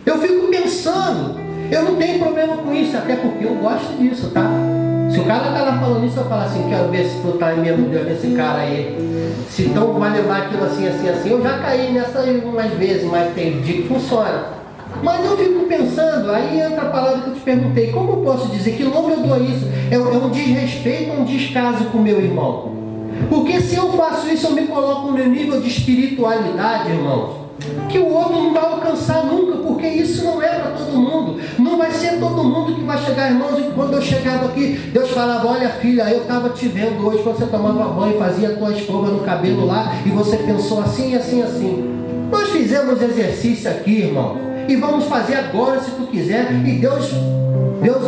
Eu fico pensando, eu não tenho problema com isso, até porque eu gosto disso, tá? Se o cara tá lá falando isso, eu falo assim, quero ver se tu tá mesmo Deus nesse cara aí. Se então vai levar aquilo assim. Eu já caí nessa umas vezes, mas tem dia que funciona. Mas eu fico pensando, aí entra a palavra que eu te perguntei, como eu posso dizer, que nome eu dou isso? É um desrespeito ou um descaso com o meu irmão? Porque se eu faço isso, eu me coloco no nível de espiritualidade, irmãos, que o outro não vai alcançar nunca, porque isso não é para todo mundo. Não vai ser todo mundo que vai chegar, irmãos. E quando eu chegava aqui, Deus falava, olha filha, eu estava te vendo hoje quando você tomava banho, fazia a tua escova no cabelo lá, e você pensou assim. Nós fizemos exercício aqui, irmão, e vamos fazer agora se tu quiser, e Deus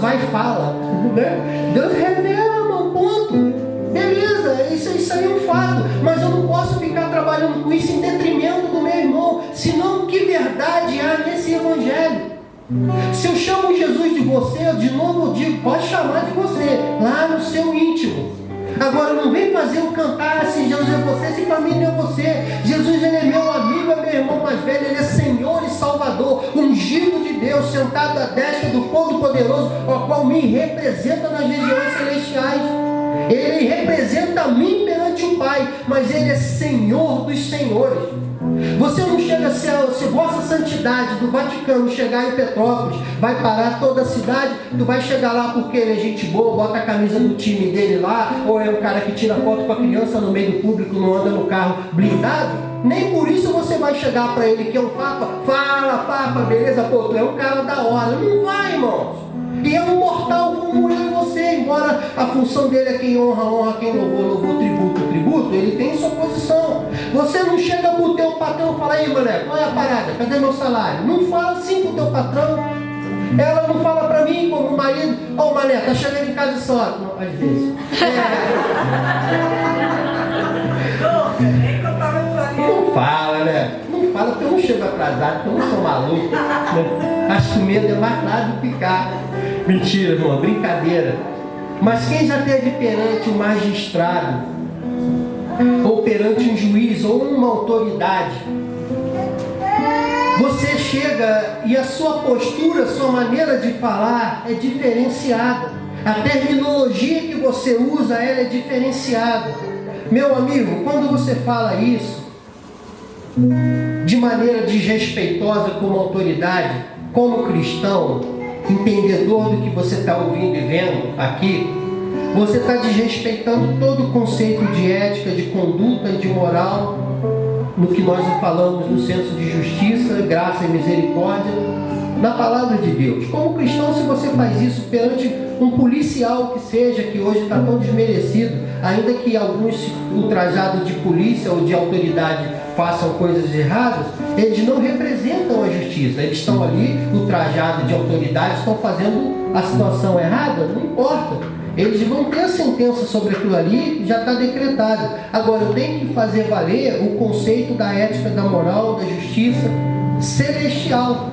vai e fala, né? Deus revela, irmão, ponto. Beleza, isso aí é um fato, mas eu não posso ficar trabalhando com isso em detrimento do meu irmão, senão que verdade há nesse evangelho? Se eu chamo Jesus de você, de novo eu digo, pode chamar de você, lá no seu íntimo. Agora não vem fazer eu cantar assim, Jesus é você, esse caminho é você. Jesus ele é meu amigo, é meu irmão mais velho, ele é Senhor e Salvador, ungido de Deus, sentado à destra do Todo-Poderoso, o qual me representa nas regiões celestiais. Ele representa a mim perante o Pai, mas Ele é Senhor dos senhores. Você não chega se vossa santidade do Vaticano chegar em Petrópolis, vai parar toda a cidade, tu vai chegar lá porque ele é gente boa, bota a camisa do time dele lá, ou é um cara que tira foto com a criança no meio do público, não anda no carro blindado. Nem por isso você vai chegar para ele que é um Papa, fala Papa, beleza, pô, tu é um cara da hora. Não vai, irmãos. E é um mortal como eu e você, embora a função dele é quem honra, quem louvor, tributo, ele tem sua posição. Você não chega pro teu patrão e fala, aí mané, qual é a parada? Cadê meu salário? Não fala assim pro teu patrão. Ela não fala pra mim como marido, ó mané, tá chegando em casa só. Não, às vezes. Não fala, né? Não fala porque eu não chego atrasado, porque eu não sou maluco. Né? Acho que o medo é mais nada do que ficar. Mentira, irmão, brincadeira. Mas quem já esteve perante um magistrado, ou perante um juiz, ou uma autoridade, você chega e a sua postura, a sua maneira de falar é diferenciada. A terminologia que você usa, ela é diferenciada. Meu amigo, quando você fala isso, de maneira desrespeitosa como autoridade, como cristão, entendedor do que você está ouvindo e vendo aqui, você está desrespeitando todo o conceito de ética, de conduta e de moral, no que nós falamos no senso de justiça, graça e misericórdia, na palavra de Deus. Como cristão, se você faz isso perante um policial que seja, que hoje está tão desmerecido, ainda que alguns ultrajados de polícia ou de autoridade façam coisas erradas, eles não representam a justiça. Eles estão ali, ultrajados de autoridade, estão fazendo a situação errada, não importa. Eles vão ter a sentença sobre aquilo ali, já está decretado. Agora, eu tenho que fazer valer o conceito da ética, da moral, da justiça celestial.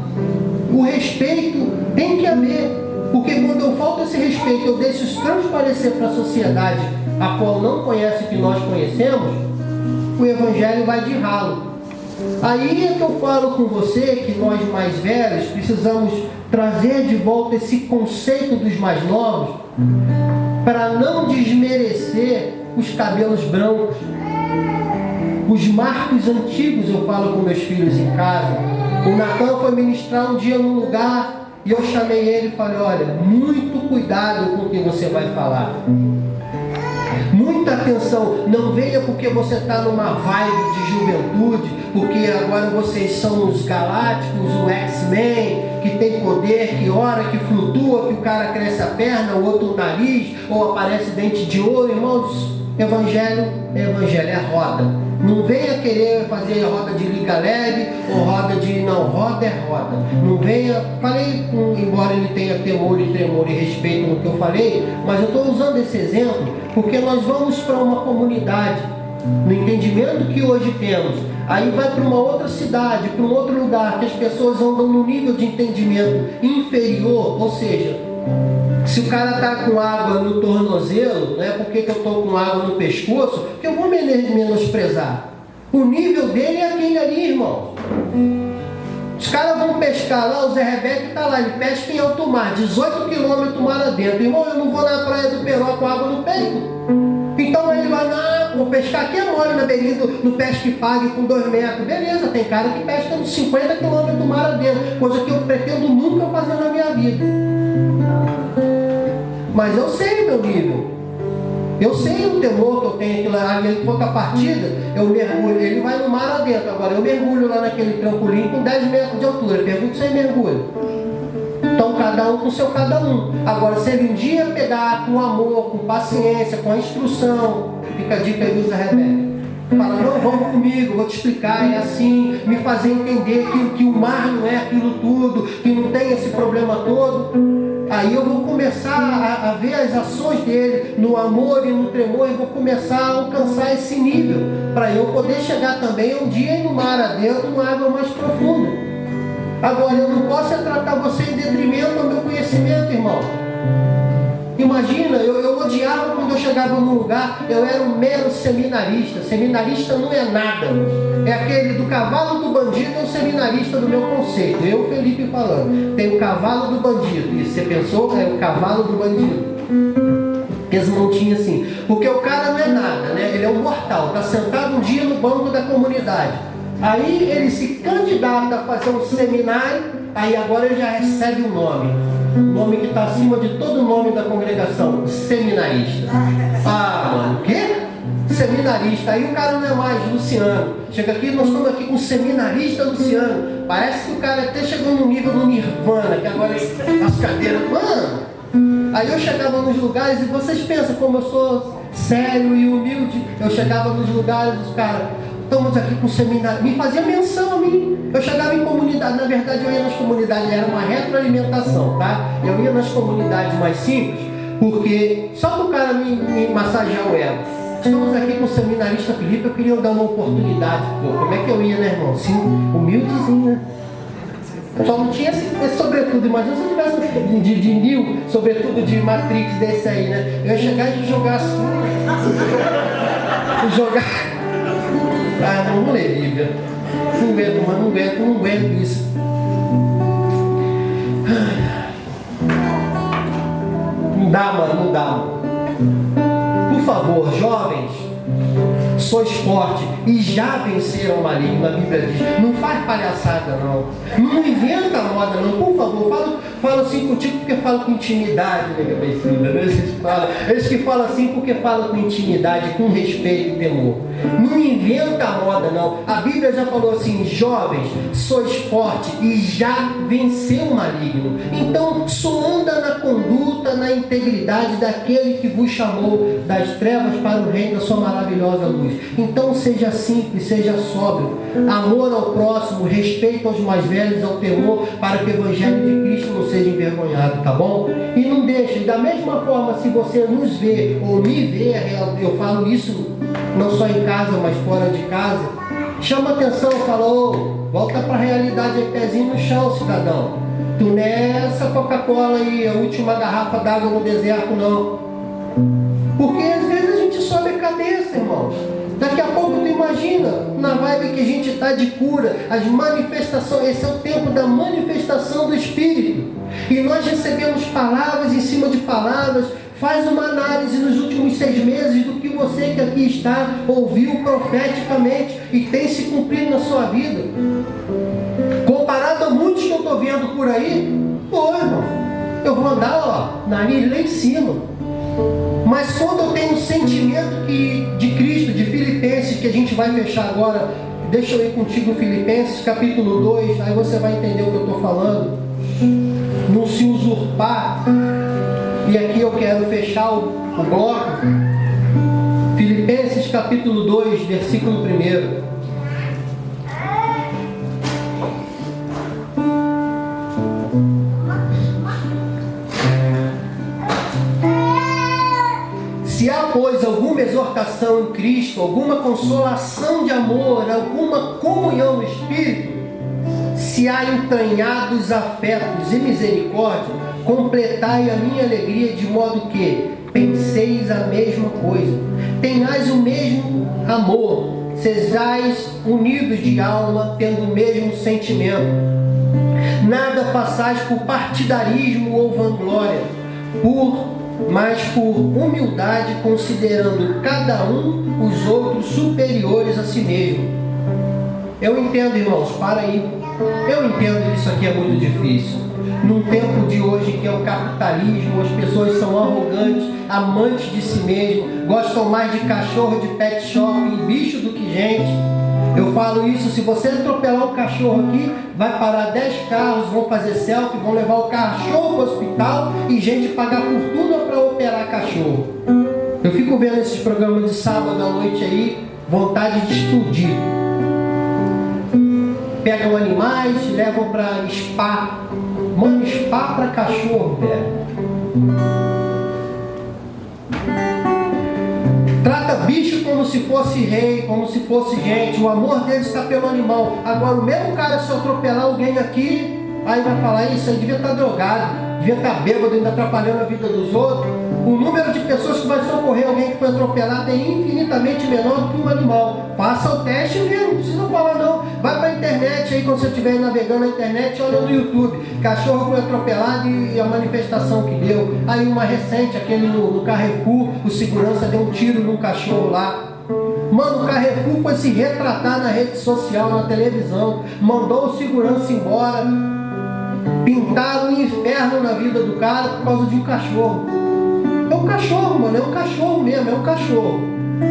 O respeito tem que haver, porque quando eu falto esse respeito, eu deixo isso transparecer para a sociedade, a qual não conhece o que nós conhecemos, o Evangelho vai de ralo. Aí é que eu falo com você que nós mais velhos precisamos trazer de volta esse conceito dos mais novos, para não desmerecer os cabelos brancos, os marcos antigos, eu falo com meus filhos em casa. O Natan foi ministrar um dia num lugar e eu chamei ele e falei, olha, muito cuidado com o que você vai falar. Muita atenção, não venha porque você está numa vibe de juventude, porque agora vocês são os galácticos, o X-Men, que tem poder, que ora, que flutua, que o cara cresce a perna, o outro o nariz, ou aparece dente de ouro. Irmãos, evangelho é roda. Não venha querer fazer roda de liga leve ou roda de... Não, roda é roda. Não venha... Falei, embora ele tenha temor e tremor e respeito no que eu falei, mas eu estou usando esse exemplo porque nós vamos para uma comunidade, no entendimento que hoje temos, aí vai para uma outra cidade, para um outro lugar, que as pessoas andam num nível de entendimento inferior, ou seja, se o cara está com água no tornozelo, não é porque que eu estou com água no pescoço que eu vou menosprezar. O nível dele é aquele ali, irmão. Os caras vão pescar lá, o Zé Rebeca está lá, ele pesca em alto mar, 18 quilômetros mar adentro. Irmão, eu não vou na praia do Peró com água no peito. Então ele vai lá, vou pescar aqui é mole na beirinha no pesca e pague com 2 metros. Beleza, tem cara que pesca nos 50 quilômetros mar adentro, coisa que eu pretendo nunca fazer na minha vida. Mas eu sei o meu nível. Eu sei o temor que eu tenho aqui lá. Ele conta a partida, eu mergulho. Ele vai no mar adentro. Agora eu mergulho lá naquele trampolim com 10 metros de altura. Pergunta se ele mergulha. Então cada um com seu cada um. Agora se ele um dia pegar com amor, com paciência, com a instrução, fica a dica aí do Zé Rebeca. Fala, não, vamos comigo, vou te explicar, é assim, me fazer entender que o mar não é aquilo tudo, que não tem esse problema todo. Aí eu vou começar a ver as ações dele no amor e no tremor e vou começar a alcançar esse nível para eu poder chegar também um dia no mar adentro, numa água mais profunda. Agora, eu não posso tratar você em detrimento ao meu conhecimento, irmão. Imagina, eu odiava quando eu chegava num lugar, eu era um mero seminarista. Seminarista não é nada. É aquele do cavalo do bandido, é o seminarista do meu conceito. Eu, Felipe, falando. Tem o cavalo do bandido. Isso, você pensou? É o cavalo do bandido. Eles não tinham assim. Porque o cara não é nada, né? Ele é um mortal. Está sentado um dia no banco da comunidade. Aí ele se candidata a fazer um seminário. Aí agora ele já recebe um nome. O nome que está acima de todo o nome da congregação, seminarista. Ah, mano, o quê? Seminarista. Aí o cara não é mais Luciano. Chega aqui, nós estamos aqui com o seminarista Luciano. Parece que o cara até chegou no nível do Nirvana, que agora as cadeiras... Mano! Aí eu chegava nos lugares e vocês pensam como eu sou sério e humilde. Eu chegava nos lugares, os caras... Estamos aqui com o seminário, me fazia menção a mim. Eu chegava em comunidade, na verdade eu ia nas comunidades, era uma retroalimentação, tá? Eu ia nas comunidades mais simples, porque só para o cara me massagear o ego. Estamos aqui com o seminarista Felipe, eu queria dar uma oportunidade. Pô, como é que eu ia, né, irmão? Assim, humildezinho, né? Só não tinha esse sobretudo, imagina se eu tivesse de Neo, sobretudo de Matrix desse aí, né? Eu ia chegar e jogar assim, jogar... Ah, não vou ler Bíblia. Não aguento, mas não aguento isso. Não dá, mano, não dá. Por favor, jovens, sois fortes e já venceram o maligno. A Bíblia diz, não faz palhaçada não. Não inventa moda não, por favor. Fala assim contigo porque fala com intimidade, né, meu bem? Eles que falam assim porque falam com intimidade, com respeito e temor. Não inventa moda não. A Bíblia já falou assim, jovens, sois fortes e já venceu o maligno. Então, só anda na conduta, na integridade daquele que vos chamou das trevas para o reino da sua maravilhosa luz. Então, seja simples, seja sóbrio, amor ao próximo, respeito aos mais velhos, ao temor, para que o evangelho de Cristo não seja envergonhado, tá bom? E não deixe, da mesma forma, se você nos vê ou me vê, eu falo isso não só em casa, mas fora de casa, chama atenção, fala, volta para a realidade, é pezinho no chão, cidadão. Tu não é essa Coca-Cola aí, a última garrafa d'água no deserto, não. Porque às vezes a gente sobe a cabeça, irmãos. Daqui a pouco tu imagina, na vibe que a gente está de cura, as manifestações, esse é o tempo da manifestação do Espírito. E nós recebemos palavras em cima de palavras, Faz uma análise nos últimos 6 meses do que você que aqui está ouviu profeticamente e tem se cumprido na sua vida. Comparado a muitos que eu estou vendo por aí, pô, irmão, eu vou andar, nariz lá em cima. Mas quando eu tenho um sentimento de Cristo, de Filipenses, que a gente vai fechar agora, deixa eu ir contigo, Filipenses, capítulo 2, aí você vai entender o que eu estou falando. Não se usurpar. E aqui eu quero fechar o bloco. Filipenses, capítulo 2, versículo 1. Se há, pois, alguma exortação em Cristo, alguma consolação de amor, alguma comunhão no Espírito, se há entranhados afetos e misericórdia, completai a minha alegria de modo que penseis a mesma coisa, tenhais o mesmo amor, sejais unidos de alma, tendo o mesmo sentimento. Nada façais por partidarismo ou vanglória, mas por humildade, considerando cada um os outros superiores a si mesmo. Eu entendo, irmãos, para aí. Eu entendo que isso aqui é muito difícil. Num tempo de hoje que é o capitalismo, as pessoas são arrogantes, amantes de si mesmo, gostam mais de cachorro de pet shop e bicho do que gente. Eu falo isso, se você atropelar um cachorro aqui, vai parar 10 carros, vão fazer selfie, vão levar o cachorro para o hospital e gente pagar fortuna para operar cachorro. Eu fico vendo esses programas de sábado à noite aí, vontade de explodir. Pegam animais, levam para spa. Mano, spa para cachorro, velho. Trata bicho como se fosse rei, como se fosse gente. O amor deles está pelo animal. Agora, o mesmo cara, se atropelar alguém aqui, aí vai falar, isso aí devia estar drogado, devia estar bêbado, ainda atrapalhando a vida dos outros. O número de pessoas que vai socorrer alguém que foi atropelado é infinitamente menor do que um animal. Faça o teste mesmo, não precisa falar não. Vai para a internet aí, quando você estiver navegando na internet, olha no YouTube. Cachorro foi atropelado e a manifestação que deu. Aí uma recente, aquele no Carrefour, o segurança deu um tiro num cachorro lá. Mano, o Carrefour foi se retratar na rede social, na televisão. Mandou o segurança embora. Pintaram o inferno na vida do cara por causa de um cachorro. É um cachorro, mano, é um cachorro mesmo, é um cachorro.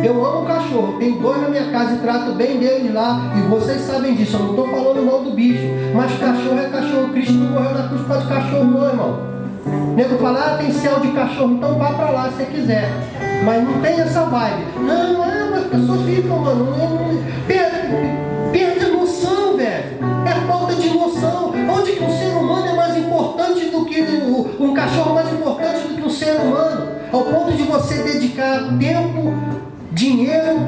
Eu amo cachorro, tenho 2 na minha casa e trato bem deles lá. E vocês sabem disso, eu não estou falando mal do bicho. Mas cachorro é cachorro, Cristo não morreu na cruz por causa de cachorro não, irmão. O nego fala, tem céu de cachorro, então vá pra lá se você quiser. Mas não tem essa vibe. Não, as pessoas ficam, mano, perde a noção, velho. É falta de noção. Onde que um ser humano é mais importante do que um cachorro, mais importante do que um ser humano? Ao ponto de você dedicar tempo, dinheiro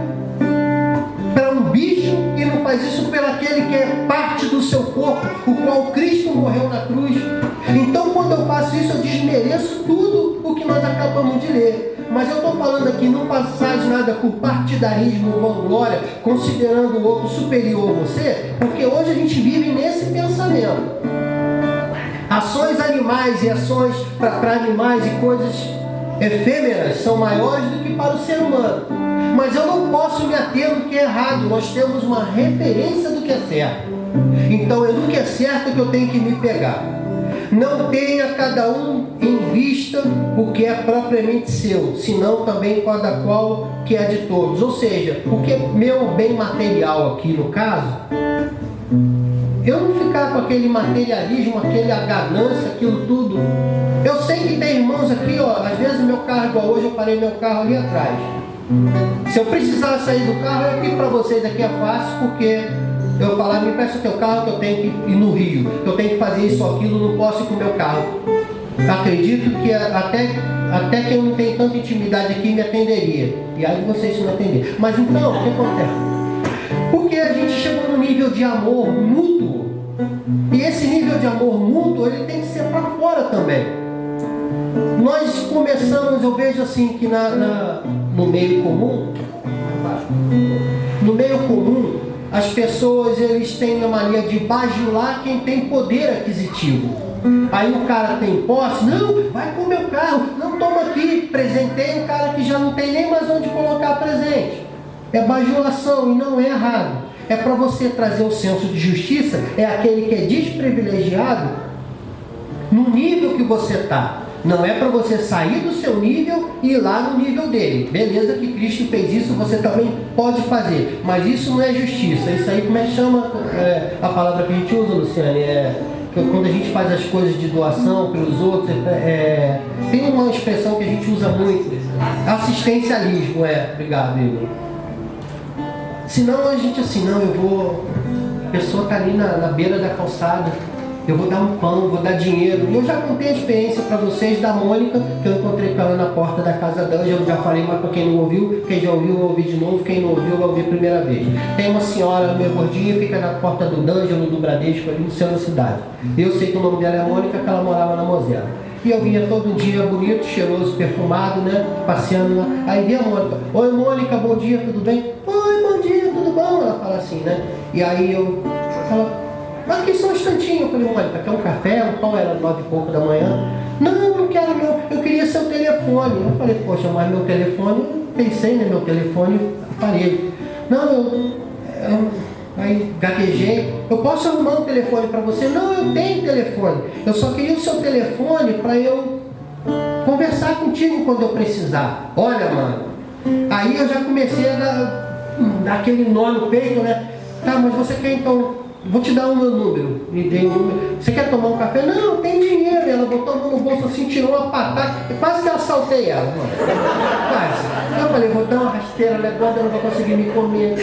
para um bicho e não faz isso pelo aquele que é parte do seu corpo, o qual Cristo morreu na cruz. Então, quando eu faço isso, eu desmereço tudo o que nós acabamos de ler. Mas eu estou falando aqui, não façais nada por partidarismo ou vanglória, considerando o outro superior a você, porque hoje a gente vive nesse pensamento. Ações animais e ações para animais e coisas efêmeras são maiores do que para o ser humano. Mas eu não posso me ater no que é errado. Nós temos uma referência do que é certo. Então é no que é certo que eu tenho que me pegar. Não tenha cada um em vista o que é propriamente seu, senão também cada qual que é de todos. Ou seja, o que é meu bem material aqui no caso, eu não ficar com aquele materialismo, aquela ganância, aquilo tudo. Eu sei que tem irmãos aqui, ó, às vezes meu carro, igual hoje eu parei meu carro ali atrás. Se eu precisar sair do carro, eu aqui para vocês aqui é fácil, porque eu falar, me peça o teu carro que eu tenho que ir no Rio, que eu tenho que fazer isso ou aquilo, não posso ir com o meu carro. Acredito que até quem não tem tanta intimidade aqui me atenderia. E aí vocês não atender. Mas então, o que acontece? Porque a gente chegou num nível de amor mútuo. E esse nível de amor mútuo, ele tem que ser para fora também. Nós começamos, eu vejo assim, que no meio comum, as pessoas eles têm a mania de bajular quem tem poder aquisitivo. Aí o cara tem posse, não, vai com o meu carro, não, toma aqui, presentei o cara que já não tem nem mais onde colocar presente. É bajulação e não é errado. É para você trazer o senso de justiça, é aquele que é desprivilegiado no nível que você está. Não é para você sair do seu nível e ir lá no nível dele. Beleza que Cristo fez isso, você também pode fazer. Mas isso não é justiça. Isso aí, como é que chama a palavra que a gente usa, Luciane? Quando a gente faz as coisas de doação pelos outros, tem uma expressão que a gente usa muito. Assistencialismo, obrigado, Igor. Senão a gente assim, não, a pessoa está ali na beira da calçada, eu vou dar um pão, vou dar dinheiro. E eu já contei a experiência para vocês da Mônica, que eu encontrei com ela na porta da casa dela, eu já falei, mas para quem não ouviu, quem já ouviu, vai ouvir de novo, quem não ouviu, vai ouvir a primeira vez. Tem uma senhora meio gordinha, fica na porta do D'Angelo, do Bradesco, ali no centro da cidade. Eu sei que o nome dela é Mônica, que ela morava na Mosela. E eu vinha todo dia bonito, cheiroso, perfumado, né, passeando lá. Aí vinha a Mônica, oi Mônica, bom dia, tudo bem? Oi, bom dia, tudo bom? Ela fala assim, né? E aí eu falo, mas aqui só um instantinho. Eu falei, Mônica, quer um café? Um pão? Era 9 e pouco da manhã. Não quero não, eu queria seu telefone. Eu falei, poxa, mas meu telefone, eu pensei, né, meu telefone, aparelho. Não, aí gaguejei, eu posso arrumar um telefone para você? Não, eu tenho telefone, eu só queria o seu telefone para eu conversar contigo quando eu precisar. Olha, mano, aí eu já comecei a dar aquele nó no peito, né? Tá, mas você quer então, vou te dar o meu número. Me dei o número. Você quer tomar um café? Não, tem dinheiro. Ela botou a mão no bolso assim, tirou uma patada. Quase que eu assaltei ela, mano. Quase. Eu falei, vou dar uma rasteira, né? Ela não vai conseguir me comer.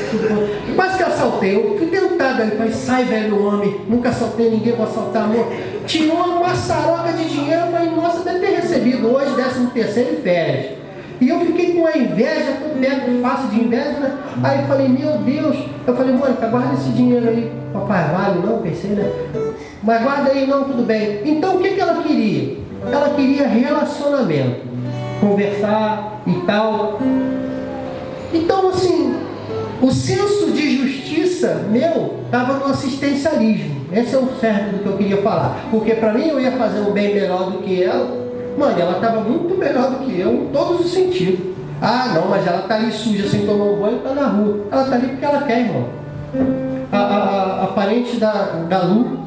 Quase que eu assaltei. Eu fui tentado ali. Falei, sai, velho homem. Nunca assaltei ninguém, vou assaltar, amor. Tirou uma maçaroca de dinheiro. Eu falei, nossa, deve ter recebido hoje 13º e férias. E eu fiquei com a inveja, todo perto, fácil de inveja, né? Aí eu falei, meu Deus. Eu falei, Mônica, guarda esse dinheiro aí. Papai, vale? Não, pensei, né? Mas guarda aí, não, tudo bem. Então, o que ela queria? Ela queria relacionamento. Conversar e tal. Então, assim, o senso de justiça meu estava no assistencialismo. Esse é o certo do que eu queria falar. Porque para mim eu ia fazer um bem melhor do que ela. Mano, ela estava muito melhor do que eu em todos os sentidos. Ah, não, mas ela está ali suja sem tomar um banho, está na rua. Ela está ali porque ela quer, irmão. A parente da Lu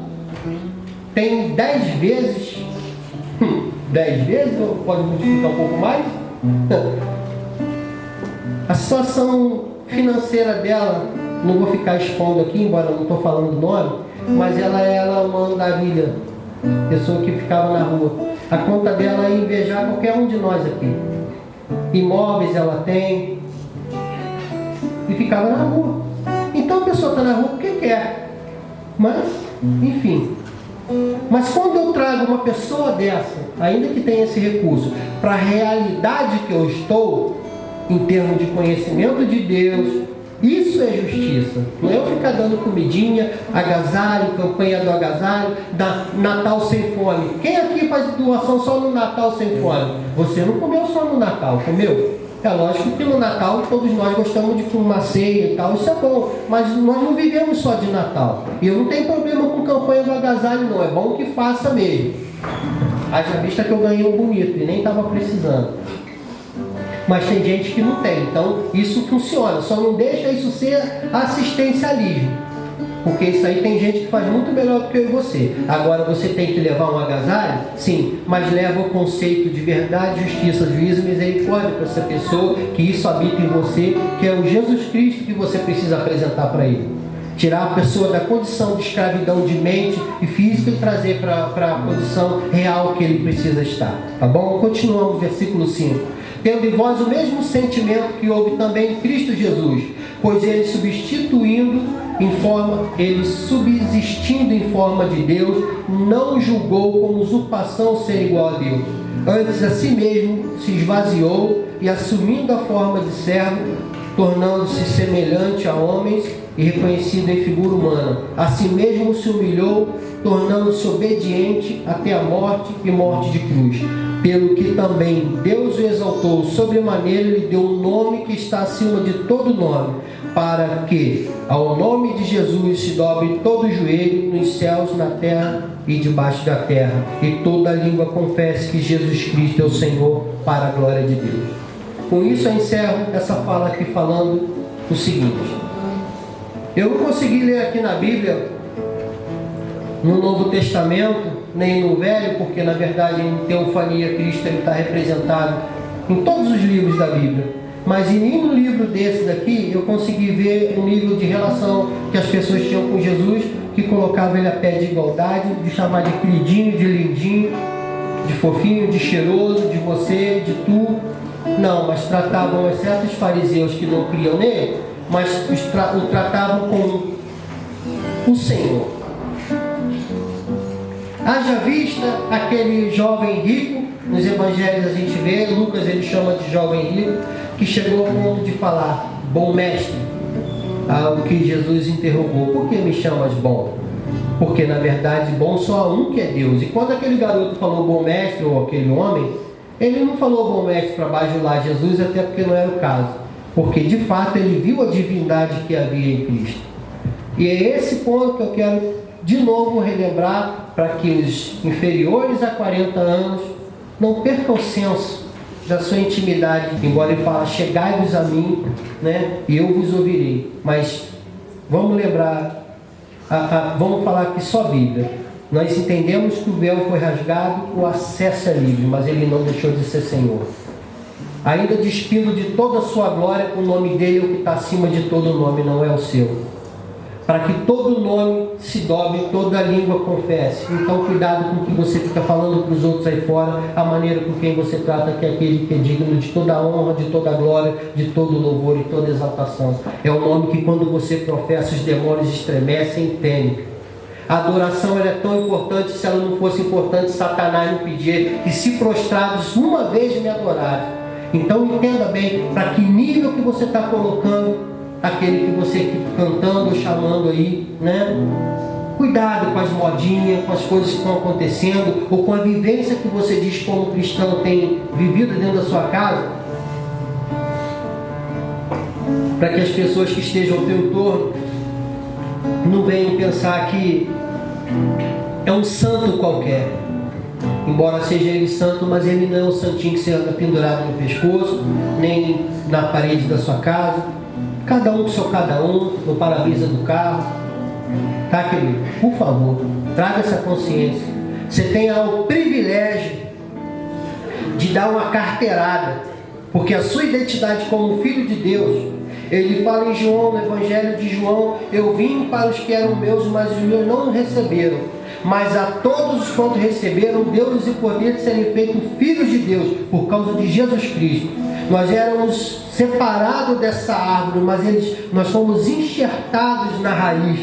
tem 10 vezes, 10 vezes, ou pode multiplicar um pouco mais, a situação financeira dela, não vou ficar expondo aqui, embora eu não estou falando o nome, mas ela era uma andarilha, pessoa que ficava na rua. A conta dela é invejar qualquer um de nós aqui. Imóveis ela tem. E ficava na rua. Então a pessoa está na rua porque quer. Mas, enfim. Mas quando eu trago uma pessoa dessa, ainda que tenha esse recurso, para a realidade que eu estou, em termos de conhecimento de Deus, isso é justiça. Não é eu ficar dando comidinha, agasalho, campanha do agasalho, Natal sem fome. Quem aqui faz doação só no Natal sem fome? Você não comeu só no Natal, comeu? É lógico que no Natal todos nós gostamos de uma ceia e tal, isso é bom. Mas nós não vivemos só de Natal. E eu não tenho problema com campanha do agasalho não, é bom que faça mesmo. Haja vista que eu ganhei um bonito e nem estava precisando. Mas tem gente que não tem, então isso funciona, só não deixa isso ser assistencialismo, porque isso aí tem gente que faz muito melhor do que eu e você. Agora você tem que levar um agasalho? Sim, mas leva o conceito de verdade, justiça, juízo e misericórdia para essa pessoa, que isso habita em você, que é o Jesus Cristo que você precisa apresentar para ele. Tirar a pessoa da condição de escravidão de mente e física e trazer para a condição real que ele precisa estar, tá bom? Continuamos, versículo 5. Tendo em vós o mesmo sentimento que houve também em Cristo Jesus, pois ele subsistindo em forma de Deus, não julgou como usurpação ser igual a Deus. Antes a si mesmo se esvaziou e assumindo a forma de servo, tornando-se semelhante a homens e reconhecido em figura humana. A si mesmo se humilhou, tornando-se obediente até a morte e morte de cruz. Pelo que também Deus o exaltou sobremaneira, lhe deu um nome que está acima de todo nome, para que ao nome de Jesus se dobre todo o joelho nos céus, na terra e debaixo da terra, e toda língua confesse que Jesus Cristo é o Senhor, para a glória de Deus. Com isso eu encerro essa fala aqui falando o seguinte: eu não consegui ler aqui na Bíblia, no Novo Testamento, nem no Velho, porque na verdade em teofania Cristo ele está representado em todos os livros da Bíblia. Mas em nenhum livro desse daqui eu consegui ver um nível de relação que as pessoas tinham com Jesus, que colocava ele a pé de igualdade, de chamar de queridinho, de lindinho, de fofinho, de cheiroso, de você, de tu. Não, mas tratavam certos fariseus que não criam nele, mas o tratavam como o Senhor. Haja vista aquele jovem rico, nos evangelhos a gente vê, Lucas ele chama de jovem rico, que chegou ao ponto de falar, bom mestre, ao que Jesus interrogou, por que me chamas bom? Porque na verdade bom só há um que é Deus. E quando aquele garoto falou bom mestre, ou aquele homem, ele não falou bom mestre para bajular Jesus, até porque não era o caso, porque de fato ele viu a divindade que havia em Cristo. E é esse ponto que eu quero de novo relembrar, para que os inferiores a 40 anos não percam o senso da sua intimidade, embora ele fala, chegai-vos a mim, né, e eu vos ouvirei. Mas vamos lembrar, vamos falar aqui só Bíblia. Nós entendemos que o véu foi rasgado, o acesso é livre, mas ele não deixou de ser Senhor. Ainda despindo de toda a sua glória, o nome dele é o que está acima de todo nome, não é o seu. Para que todo nome se dobre, toda língua confesse. Então cuidado com o que você fica falando para os outros aí fora, a maneira com quem você trata, que é aquele que é digno de toda a honra, de toda a glória, de todo o louvor e toda a exaltação. É o nome que quando você professa, os demônios estremecem e temem. A adoração ela é tão importante, se ela não fosse importante, Satanás não pedia que se prostrados uma vez me adorassem. Então entenda bem, para que nível que você está colocando aquele que você fica cantando ou chamando aí, né? Cuidado com as modinhas, com as coisas que estão acontecendo, ou com a vivência que você diz como cristão tem vivido dentro da sua casa, para que as pessoas que estejam ao teu entorno não venham pensar que é um santo qualquer. Embora seja ele santo, mas ele não é um santinho que você anda pendurado no pescoço, nem na parede da sua casa. Cada um com seu cada um, no para-brisa do carro. Tá, querido? Por favor, traga essa consciência. Você tem o privilégio de dar uma carteirada, porque a sua identidade como filho de Deus, ele fala em João, no Evangelho de João, eu vim para os que eram meus, mas os meus não receberam. Mas a todos os quantos receberam, deu-lhes o poder de serem feitos filhos de Deus, por causa de Jesus Cristo. Nós éramos separados dessa árvore, mas nós fomos enxertados na raiz.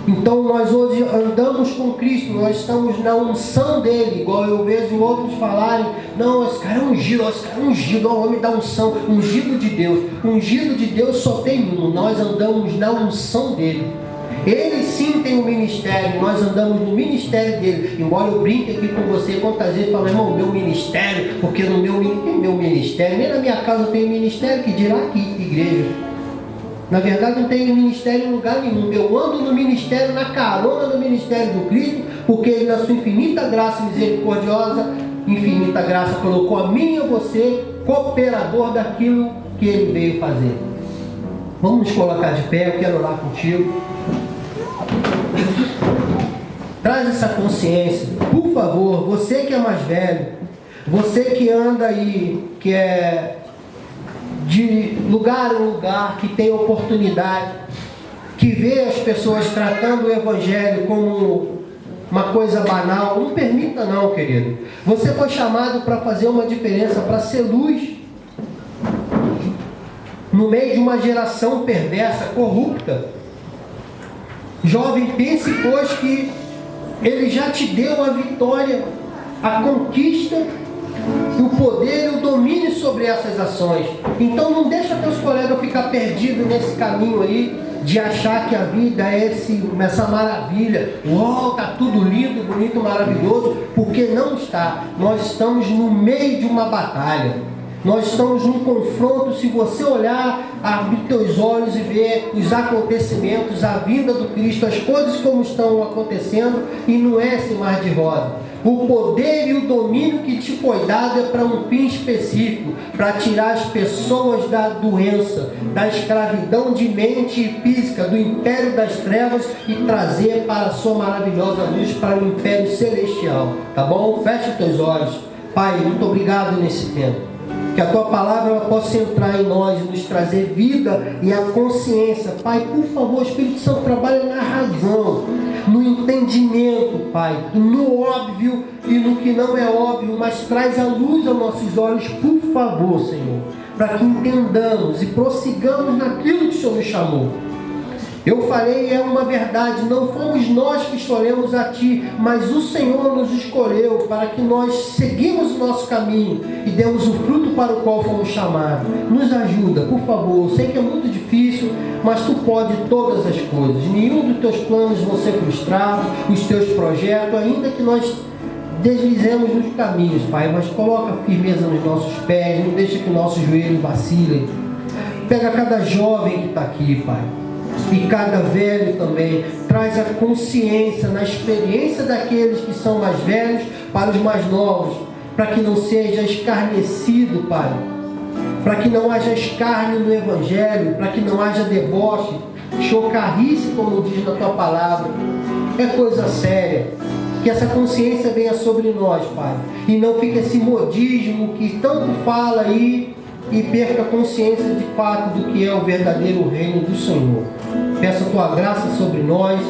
Então nós hoje andamos com Cristo, nós estamos na unção dele, igual eu vejo outros falarem, não, esse cara é ungido, ó, o homem da unção, ungido de Deus. Ungido de Deus só tem um, nós andamos na unção dele. Ele sim tem um ministério, nós andamos no ministério dele. Embora eu brinque aqui com você quantas vezes falo, irmão, meu ministério, porque no meu ministério, nem na minha casa eu tenho ministério, que dirá aqui, igreja. Na verdade não tenho ministério em lugar nenhum. Eu ando no ministério, na carona do ministério do Cristo, porque ele na sua infinita graça misericordiosa, infinita graça, colocou a mim e a você cooperador daquilo que ele veio fazer. Vamos nos colocar de pé, eu quero orar contigo. Traz essa consciência, por favor, você que é mais velho, você que anda aí, que é de lugar em lugar, que tem oportunidade, que vê as pessoas tratando o Evangelho como uma coisa banal, não permita não, querido. Você foi chamado para fazer uma diferença, para ser luz no meio de uma geração perversa, corrupta. Jovem, pense pois que ele já te deu a vitória, a conquista, o poder e o domínio sobre essas ações. Então não deixa teus colegas ficar perdidos nesse caminho aí, de achar que a vida é essa maravilha. Uau, tá tudo lindo, bonito, maravilhoso, porque não está. Nós estamos no meio de uma batalha. Nós estamos num confronto. Se você olhar, abrir teus olhos e ver os acontecimentos, a vinda do Cristo, as coisas como estão acontecendo, e não é esse mar de rosa. O poder e o domínio que te foi dado é para um fim específico, para tirar as pessoas da doença, da escravidão de mente e física, do império das trevas, e trazer para a sua maravilhosa luz, para o império celestial. Tá bom? Feche os teus olhos. Pai, muito obrigado nesse tempo. Que a Tua palavra ela possa entrar em nós e nos trazer vida e a consciência. Pai, por favor, Espírito Santo, trabalha na razão, no entendimento, Pai, no óbvio e no que não é óbvio, mas traz a luz aos nossos olhos, por favor, Senhor, para que entendamos e prossigamos naquilo que o Senhor nos chamou. Eu falei, é uma verdade, não fomos nós que escolhemos a Ti, mas o Senhor nos escolheu para que nós seguimos o nosso caminho e demos o fruto para o qual fomos chamados. Nos ajuda, por favor. Eu sei que é muito difícil, mas Tu pode todas as coisas. Nenhum dos Teus planos vão ser frustrados, os Teus projetos, ainda que nós deslizemos nos caminhos, Pai, mas coloca firmeza nos nossos pés, não deixa que nossos joelhos vacilem. Pega cada jovem que está aqui, Pai, e cada velho também, traz a consciência na experiência daqueles que são mais velhos para os mais novos, para que não seja escarnecido, Pai, para que não haja escárnio no Evangelho, para que não haja deboche, chocarrice, como diz na Tua palavra. É coisa séria. Que essa consciência venha sobre nós, Pai, e não fique esse modismo que tanto fala aí, e perca a consciência de fato do que é o verdadeiro reino do Senhor. Peço a Tua graça sobre nós,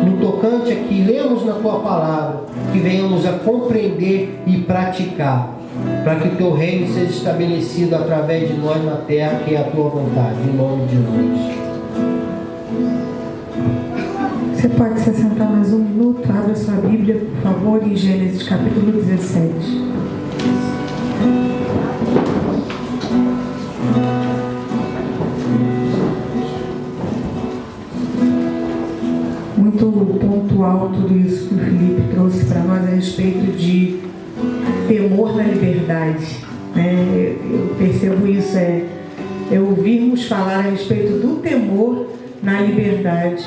no tocante aqui, lemos na Tua palavra, que venhamos a compreender e praticar, para que o Teu reino seja estabelecido através de nós na terra, que é a Tua vontade, em nome de Jesus. Você pode se sentar mais um minuto, abra sua Bíblia, por favor, em Gênesis capítulo 17. Muito pontual tudo isso que o Felipe trouxe para nós a respeito de temor na liberdade, né? Eu percebo isso, é ouvirmos falar a respeito do temor na liberdade,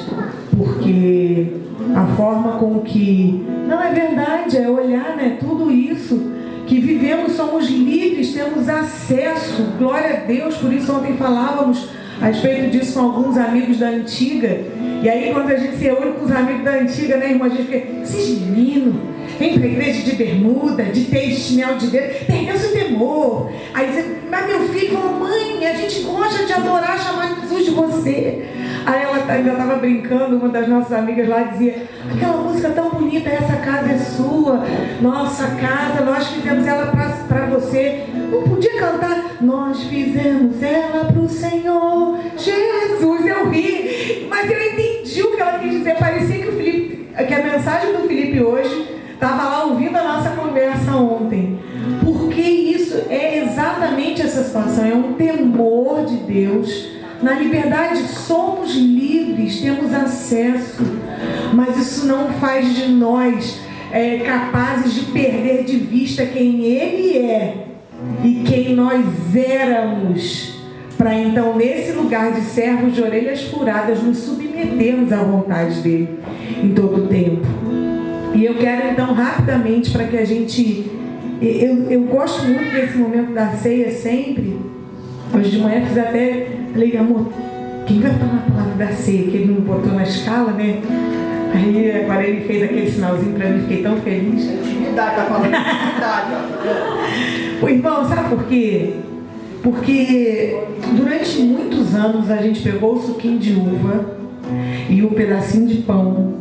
porque a forma com que não é verdade, é olhar, né, tudo isso que vivemos, somos livres, temos acesso, glória a Deus. Por isso ontem falávamos a respeito disso com alguns amigos da antiga. E aí quando a gente se reúne com os amigos da antiga, né, irmão, a gente fica, esses meninos vem para a igreja de bermuda, de tênis de chinelo de dedo, perdeu seu temor. Aí você, mas meu filho falou, mãe, a gente gosta de adorar, chamar Jesus de você. Aí ela ainda estava brincando, uma das nossas amigas lá dizia, aquela música tão bonita, essa casa é sua, nossa casa, nós fizemos ela para você. Não podia cantar, nós fizemos ela para o Senhor Jesus. Eu ri, mas eu entendi o que ela quis dizer. Parecia que a mensagem do Felipe hoje estava lá ouvindo a nossa conversa ontem. Porque isso é exatamente essa situação, é um temor de Deus. Na liberdade somos livres, temos acesso, mas isso não faz de nós capazes de perder de vista quem Ele é e quem nós éramos, para então nesse lugar de servos de orelhas furadas nos submetermos à vontade dEle em todo o tempo. E eu quero então rapidamente, para que a gente, eu gosto muito desse momento da ceia sempre. Hoje de manhã fiz até, falei, amor, quem vai falar a palavra da ceia? Que ele não botou na escala, né? Aí agora ele fez aquele sinalzinho para mim, fiquei tão feliz. Intimidade, tá falando de intimidade, ó. O irmão, sabe por quê? Porque durante muitos anos a gente pegou o suquinho de uva e um pedacinho de pão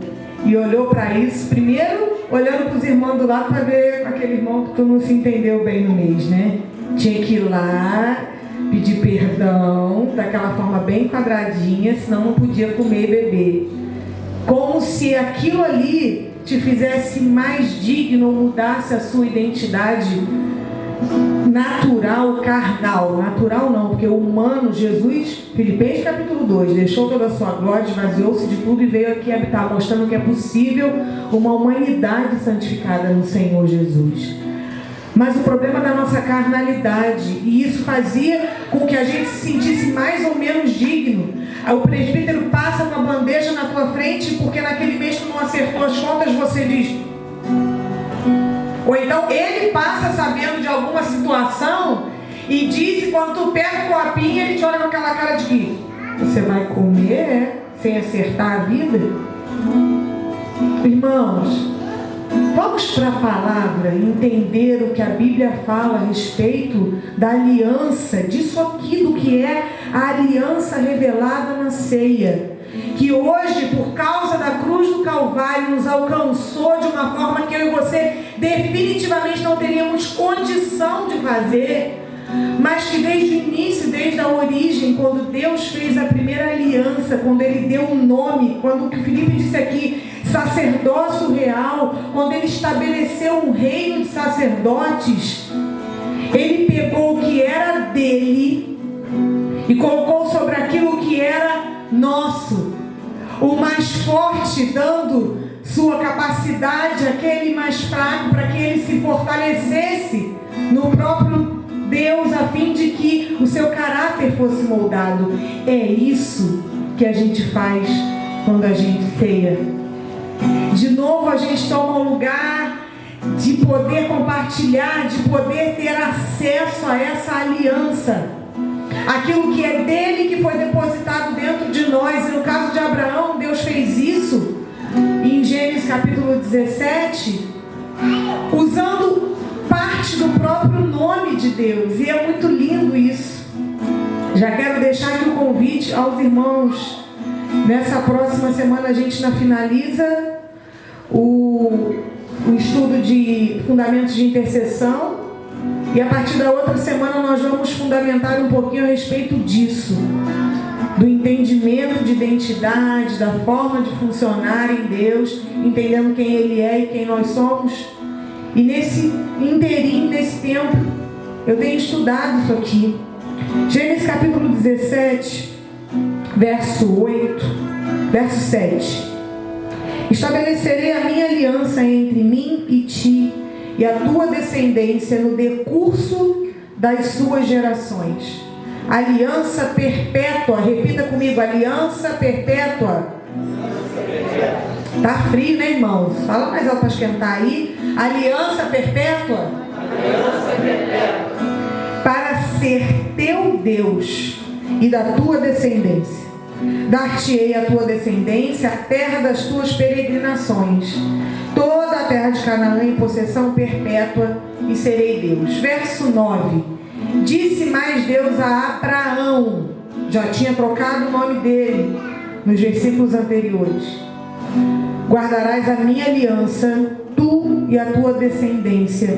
e olhou para isso, primeiro olhando para os irmãos do lado para ver com aquele irmão que tu não se entendeu bem no mês, né? Tinha que ir lá pedir perdão daquela forma bem quadradinha, senão não podia comer e beber. Como se aquilo ali te fizesse mais digno, mudasse a sua identidade natural, carnal. Natural não, porque o humano, Jesus, Filipenses capítulo 2, deixou toda a sua glória, esvaziou-se de tudo e veio aqui habitar, mostrando que é possível uma humanidade santificada no Senhor Jesus. mas o problema da nossa carnalidade, e isso fazia com que a gente se sentisse mais ou menos digno. O presbítero passa com a bandeja na tua frente, porque naquele mês tu não acertou as contas, você diz. Ou então ele passa sabendo de alguma situação e diz, e quando tu pega o copinho, ele te olha com aquela cara de que você vai comer sem acertar a vida? Irmãos, vamos para a palavra entender o que a Bíblia fala a respeito da aliança, disso aqui do que é a aliança revelada na ceia, que hoje, por causa da cruz do Calvário, nos alcançou de uma forma que eu e você definitivamente não teríamos condição de fazer, mas que desde o início, desde a origem, quando Deus fez a primeira aliança, quando Ele deu um nome, quando o que o Felipe disse aqui, sacerdócio real, quando Ele estabeleceu um reino de sacerdotes, Ele pegou o que era dele e colocou sobre aquilo que era nosso. O mais forte dando sua capacidade àquele mais fraco, para que ele se fortalecesse no próprio Deus, a fim de que o seu caráter fosse moldado. É isso que a gente faz quando a gente ceia. De novo a gente toma um lugar de poder compartilhar, de poder ter acesso a essa aliança. Aquilo que é dele, que foi depositado dentro de nós. E no caso de Abraão, Deus fez isso em Gênesis capítulo 17, usando parte do próprio nome de Deus. E é muito lindo isso. Já quero deixar aqui o convite aos irmãos. Nessa próxima semana a gente finaliza o estudo de fundamentos de intercessão. E a partir da outra semana nós vamos fundamentar um pouquinho a respeito disso, do entendimento de identidade, da forma de funcionar em Deus, entendendo quem Ele é e quem nós somos. E nesse inteirinho, nesse tempo, eu tenho estudado isso aqui. Gênesis capítulo 17, verso 8, verso 7. Estabelecerei a minha aliança entre mim e ti, e a tua descendência no decurso das suas gerações. Aliança perpétua. Repita comigo, aliança perpétua. Tá frio, né, irmãos? Fala mais alto para esquentar aí. Aliança perpétua. Aliança perpétua. Para ser teu Deus e da tua descendência. Dar-te-ei a tua descendência a terra das tuas peregrinações, toda a terra de Canaã em possessão perpétua, e serei Deus. Verso 9. Disse mais Deus a Abraão, já tinha trocado o nome dele nos versículos anteriores: guardarás a minha aliança, tu e a tua descendência,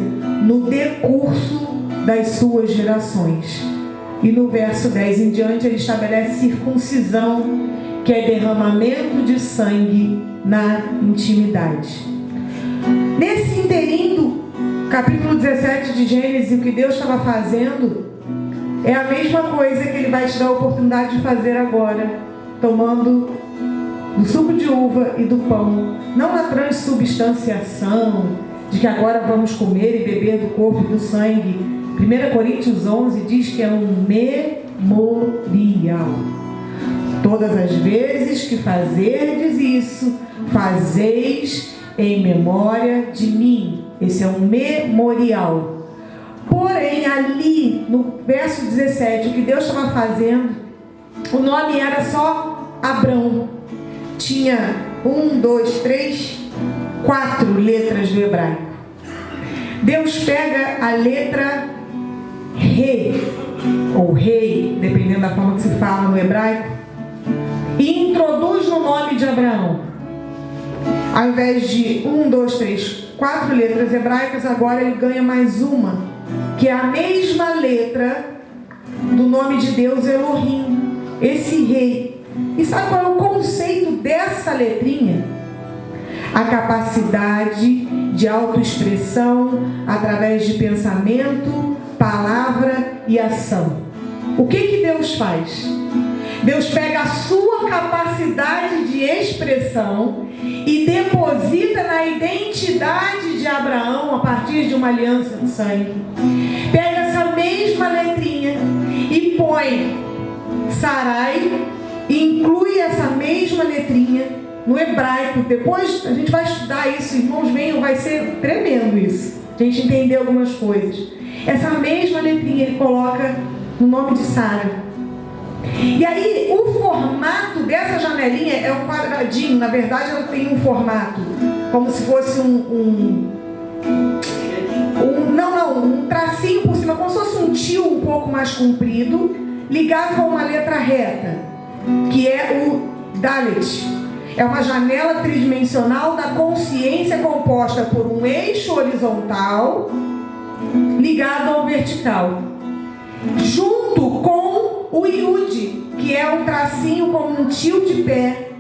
no decurso das suas gerações. E no verso 10 em diante ele estabelece circuncisão, que é derramamento de sangue na intimidade. Nesse inteirinho, capítulo 17 de Gênesis, o que Deus estava fazendo é a mesma coisa que Ele vai te dar a oportunidade de fazer agora, tomando do suco de uva e do pão, não na transubstanciação, de que agora vamos comer e beber do corpo e do sangue. 1 Coríntios 11 diz que é um memorial. Todas as vezes que fazerdes isso, fazeis em memória de mim. Esse é um memorial. Porém, ali no verso 17, o que Deus estava fazendo, o nome era só Abrão. Tinha 1, 2, 3, 4 letras do hebraico. Deus pega a letra Re, ou rei, dependendo da forma que se fala no hebraico, e introduz no nome de Abraão. Ao invés de 1, 2, 3, 4 letras hebraicas, agora ele ganha mais uma, que é a mesma letra do nome de Deus, Elohim, esse rei. E sabe qual é o conceito dessa letrinha? A capacidade de autoexpressão através de pensamento, palavra e ação. O que Deus faz? Deus pega a sua capacidade de expressão e deposita na identidade de Abraão a partir de uma aliança de sangue. Pega essa mesma letrinha e põe Sarai, e inclui essa mesma letrinha no hebraico. Depois a gente vai estudar isso, irmãos, venham, vai ser tremendo isso, a gente entender algumas coisas. Essa mesma letrinha ele coloca no nome de Sara. E aí um dessa janelinha é um quadradinho, na verdade ela tem um formato, como se fosse um tracinho por cima, como se fosse um tio um pouco mais comprido, ligado com uma letra reta, que é o Dalet. É uma janela tridimensional da consciência composta por um eixo horizontal ligado ao vertical, junto com o Yud, que é um tracinho como um tio de pé,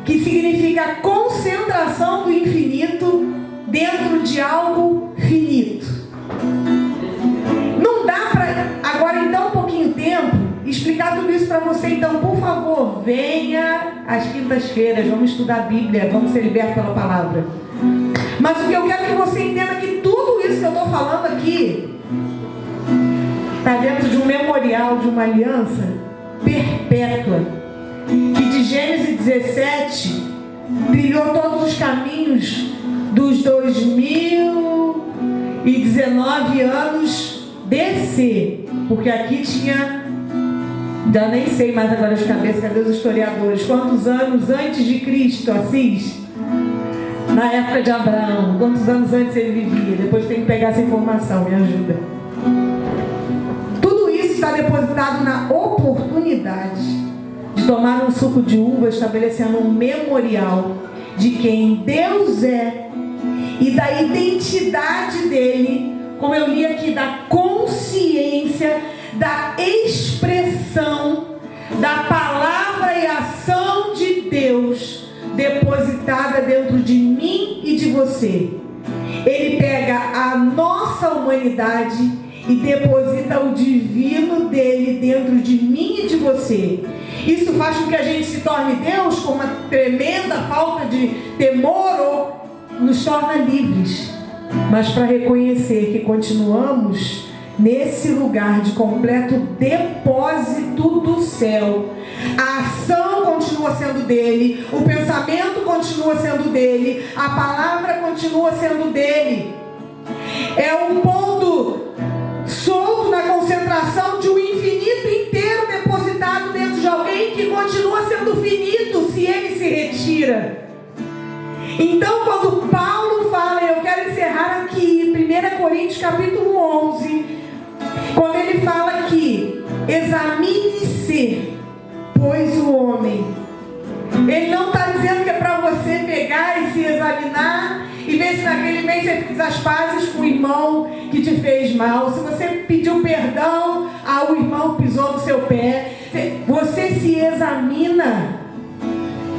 que significa a concentração do infinito dentro de algo finito. Não dá para, agora em tão pouquinho tempo, explicar tudo isso para você. Então, por favor, venha às quintas-feiras, vamos estudar a Bíblia, vamos ser libertos pela palavra. Mas o que eu quero que você entenda é que tudo isso que eu estou falando aqui está dentro de um memorial, de uma aliança perpétua, que de Gênesis 17 trilhou todos os caminhos dos 2019 anos DC, porque aqui tinha, já nem sei mais agora de cabeça, cadê os historiadores, quantos anos antes de Cristo, Assis? Na época de Abraão, quantos anos antes ele vivia? Depois tem que pegar essa informação, me ajuda. Tudo isso está depositado na oportunidade de tomar um suco de uva, estabelecendo um memorial de quem Deus é e da identidade dele, como eu li aqui, da consciência, da expressão, da palavra e ação de Deus depositada dentro de mim e de você. Ele pega a nossa humanidade e deposita o divino dele dentro de mim e de você. Isso faz com que a gente se torne Deus com uma tremenda falta de temor, ou nos torna livres, mas para reconhecer que continuamos nesse lugar de completo depósito do céu. A ação continua sendo dele, o pensamento continua sendo dele, a palavra continua sendo dele. É um ponto solto na concentração de um infinito inteiro depositado dentro de alguém que continua sendo finito se ele se retira. Então, quando Paulo fala, eu quero encerrar aqui, 1 Coríntios capítulo 11, quando ele fala que examine-se, pois o homem, ele não está dizendo que é para você pegar e se examinar e ver se naquele mês você fez as pazes com o irmão que te fez mal, se você pediu perdão ao irmão que pisou no seu pé. Você se examina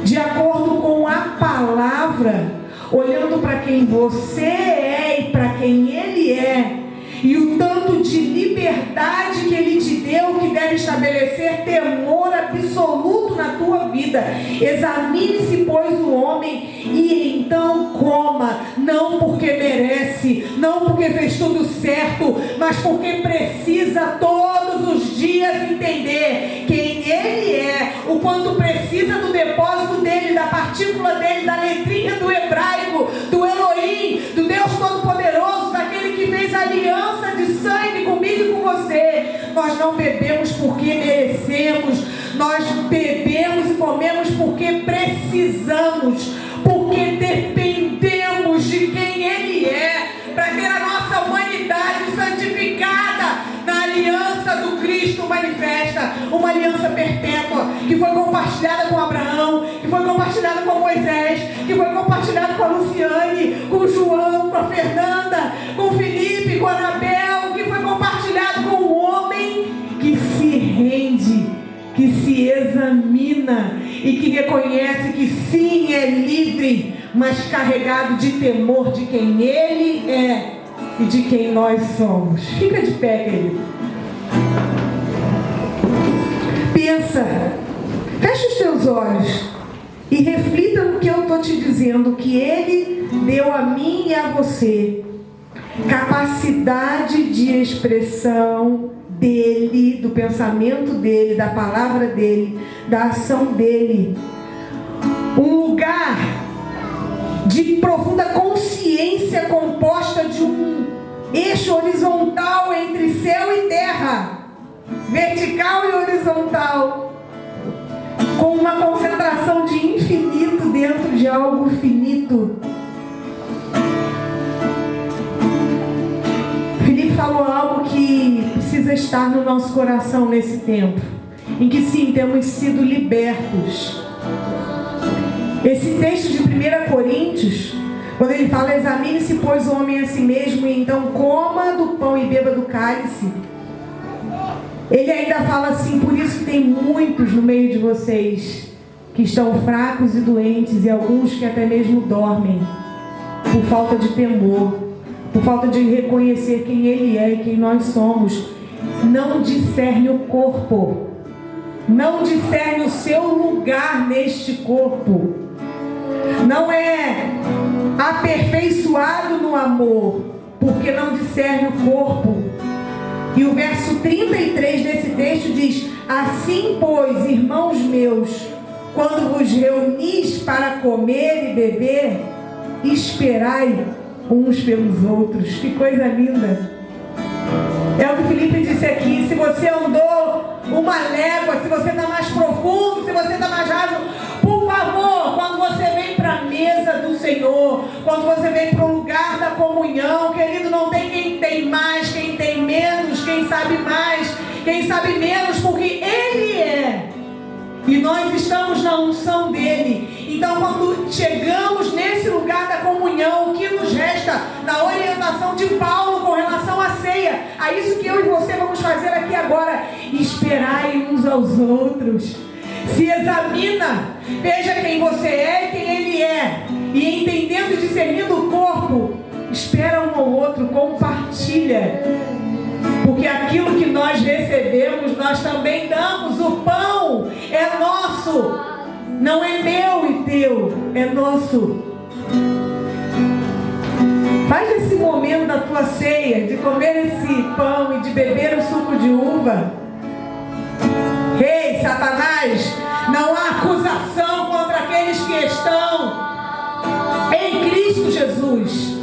de acordo com a palavra, olhando para quem você é e para quem ele é, e o tanto de liberdade que ele te deu, que deve estabelecer temor absoluto na tua vida. Examine-se, pois, o homem, e então coma, não porque merece, não porque fez tudo certo, mas porque precisa todos os dias entender quem ele é, o quanto precisa do depósito dele, da partícula dele, da letrinha do hebraico, do Elohim, do Deus Todo-Poderoso, daquele que fez aliança de sangue comigo e com você. Nós não bebemos porque merecemos, nós bebemos e comemos porque precisamos, porque dependemos de quem ele é, para ter a nossa humanidade santificada na aliança do Cristo manifesta, uma aliança perpétua que foi compartilhada com Abraão, que foi compartilhada com Moisés, que foi compartilhada com a Luciane, com o João, com a Fernanda, com o Felipe, com a Anabel, que foi compartilhado com o homem que se rende, que se examina e que reconhece que sim, é livre, mas carregado de temor de quem ele é e de quem nós somos. Fica de pé, querido. Pensa, fecha os teus olhos. e reflita no que eu estou te dizendo, que Ele deu a mim e a você capacidade de expressão dele, do pensamento dele, da palavra dele, da ação dele. Um lugar de profunda consciência composta de um eixo horizontal entre céu e terra, vertical e horizontal, com uma concentração de infinito dentro de algo finito. Felipe falou algo que precisa estar no nosso coração nesse tempo, em que sim, temos sido libertos. Esse texto de 1 Coríntios, quando ele fala: examine-se, pois, o homem a si mesmo, e então coma do pão e beba do cálice, ele ainda fala assim: por isso que tem muitos no meio de vocês que estão fracos e doentes, e alguns que até mesmo dormem, por falta de temor, por falta de reconhecer quem Ele é e quem nós somos. Não discerne o corpo, não discerne o seu lugar neste corpo, não é aperfeiçoado no amor, porque não discerne o corpo. E o verso 33 desse texto diz: assim, pois, irmãos meus, quando vos reunis para comer e beber, esperai uns pelos outros. Que coisa linda! É o que Felipe disse aqui. Se você andou uma légua, se você está mais profundo, se você está mais raso, por favor, quando você vem para a mesa do Senhor, quando você vem para o lugar da comunhão, querido, não tem quem tem mais, quem tem menos, quem sabe mais, quem sabe menos, porque Ele é. E nós estamos na unção dele. Então, quando chegamos nesse lugar da comunhão, o que nos resta na orientação de Paulo com relação à ceia? A isso que eu e você vamos fazer aqui agora: esperai uns aos outros. Se examina, veja quem você é e quem ele é, e entendendo e discernindo o corpo, espera um ao outro, compartilha, porque aquilo que nós recebemos, nós também damos. O pão é nosso, não é meu e teu, é nosso. Faz esse momento da tua ceia, de comer esse pão e de beber o suco de uva. Ei, Satanás, não há acusação contra aqueles que estão em Cristo Jesus.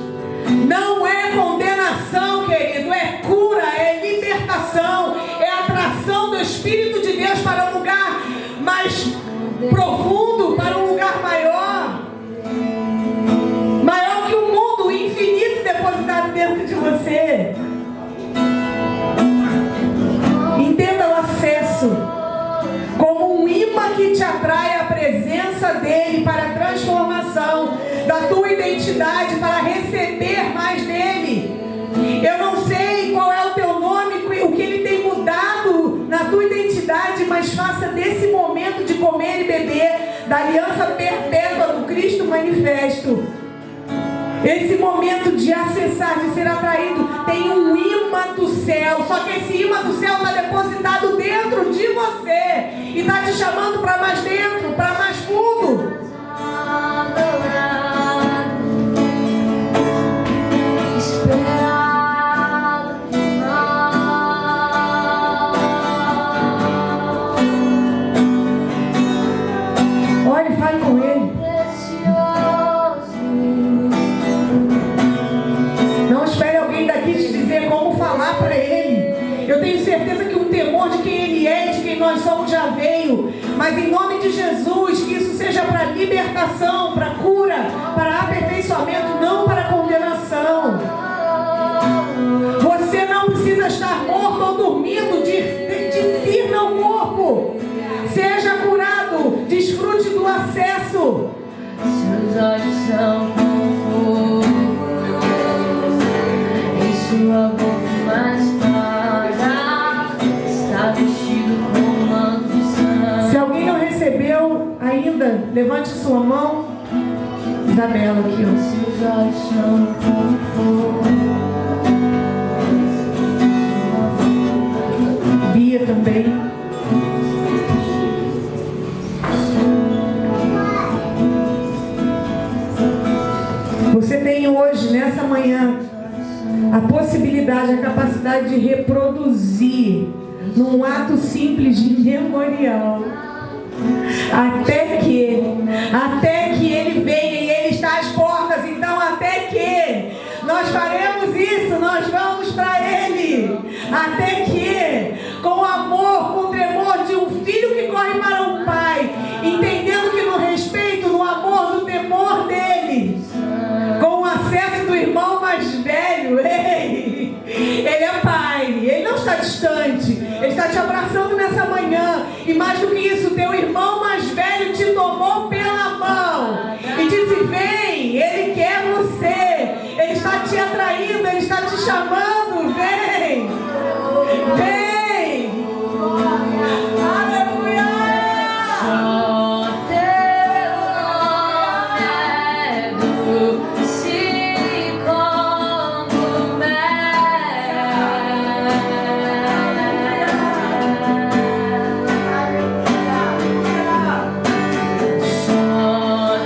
Não é condenação, querido, é cura, é libertação, é atração do Espírito de Deus para um lugar mais profundo, para um lugar maior, maior que o mundo, infinito depositado dentro de você. Entenda o acesso como um imã que te atrai à presença dele para a transformação da tua identidade, para receber mais dele. Eu não sei qual é o teu nome, o que ele tem mudado na tua identidade, mas faça desse momento de comer e beber, da aliança perpétua do Cristo manifesto, esse momento de acessar, de ser atraído. Tem um imã do céu, só que esse imã do céu está depositado dentro de você e está te chamando para mais dentro, para mais fundo. Olhe, fale com ele. Não espere alguém daqui te dizer como falar para ele. Eu tenho certeza que um temor de quem ele é e de quem nós somos já veio. Mas em nome de Jesus, que isso seja para libertação, para cura, para aperfeiçoamento, não para condenação. Você não precisa estar morto ou dormindo, discirna o corpo. Seja curado, desfrute do acesso. Seus olhos são como fogo, em sua boca uma espada, está vestido com um manto de sangue. Se alguém não recebeu ainda, levante sua mão. Isabela aqui, ó. Seus olhos são como fogo. Bia também. Você tem hoje, nessa manhã, a possibilidade, a capacidade de reproduzir num ato simples de memorial. Até que Ele venha, e Ele está às portas. Então, até que nós faremos isso, nós vamos para Ele. Até que, com amor, com tremor de um filho que corre para um pai, entendendo que no respeito, no amor, no temor dele, com o acesso do irmão mais velho, ele é pai, ele não está distante, ele está te abraçando nessa manhã. E mais do que isso, teu irmão mais velho te tomou pela mão e disse: vem, ele quer você, ele está te atraindo, ele está te chamando, vem, vem, aleluia. Só teu nome é doce como mel. Só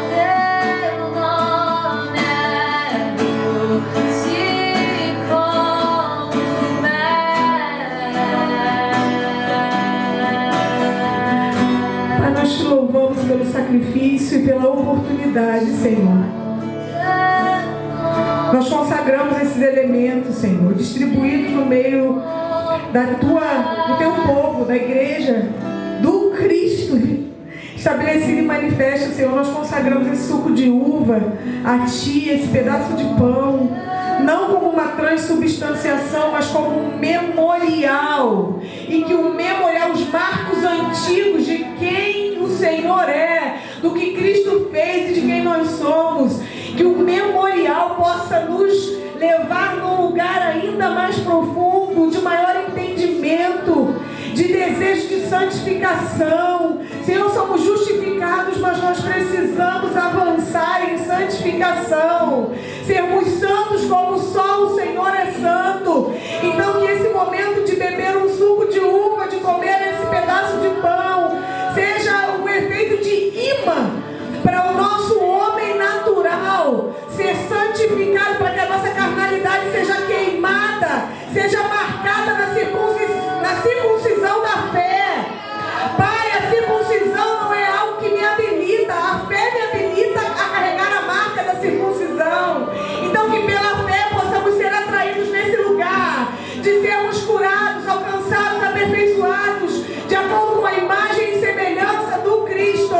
teu nome é doce como mel. Pai, nós te louvamos pelo sacrifício e pela oportunidade, Senhor. Nós consagramos esses elementos, Senhor, distribuídos no meio do teu povo, da igreja, do Cristo, estabelecido e manifesto, Senhor. Nós consagramos esse suco de uva a Ti, esse pedaço de pão, não como uma transubstanciação, mas como um memorial. E que o memorial, os marcos antigos de quem o Senhor é, do que Cristo fez e de quem nós somos, que o memorial possa nos levar num lugar ainda mais profundo, de maior entendimento, de desejo de santificação. Senhor, somos justificados, mas nós precisamos avançar em santificação, sermos santos como só o Senhor é santo. Então que esse momento de beber um suco de uva, de comer esse pedaço de pão, seja um efeito de imã para o nosso homem natural ser santificado, para que a nossa carnalidade seja queimada, seja marcada na circuncisão da fé. Pai, a circuncisão não é algo que me habilita, a fé me habilita a carregar a marca da circuncisão. Então que pela fé possamos ser atraídos nesse lugar, de sermos curados, alcançados, aperfeiçoados, de acordo com a imagem e semelhança do Cristo.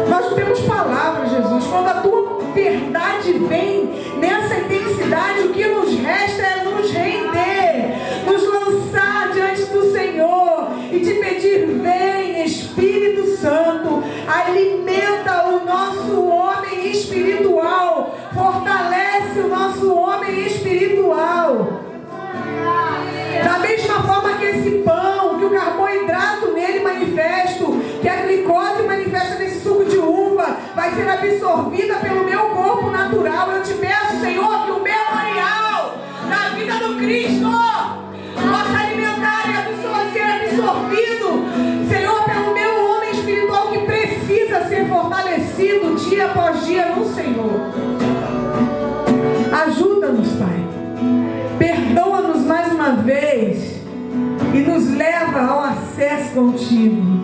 Nós não temos palavras, Jesus. Quando a Tua verdade vem nessa intensidade, o que nos resta é nos render, nos lançar diante do Senhor e te pedir: vem, Espírito Santo, alimenta o nosso homem espiritual, fortalece o nosso homem espiritual. Da mesma forma que esse pão, que o carboidrato nele manifesto, que a glicose manifesta nesse suco de uva, vai ser absorvida pelo meu corpo natural. Eu te peço, Senhor, que o memorial da vida do Cristo possa alimentar e ser absorvido, Senhor, pelo meu homem espiritual, que precisa ser fortalecido dia após dia no Senhor. Ajuda-nos, Pai. Perdoa-nos mais uma vez e nos leva ao acesso contigo.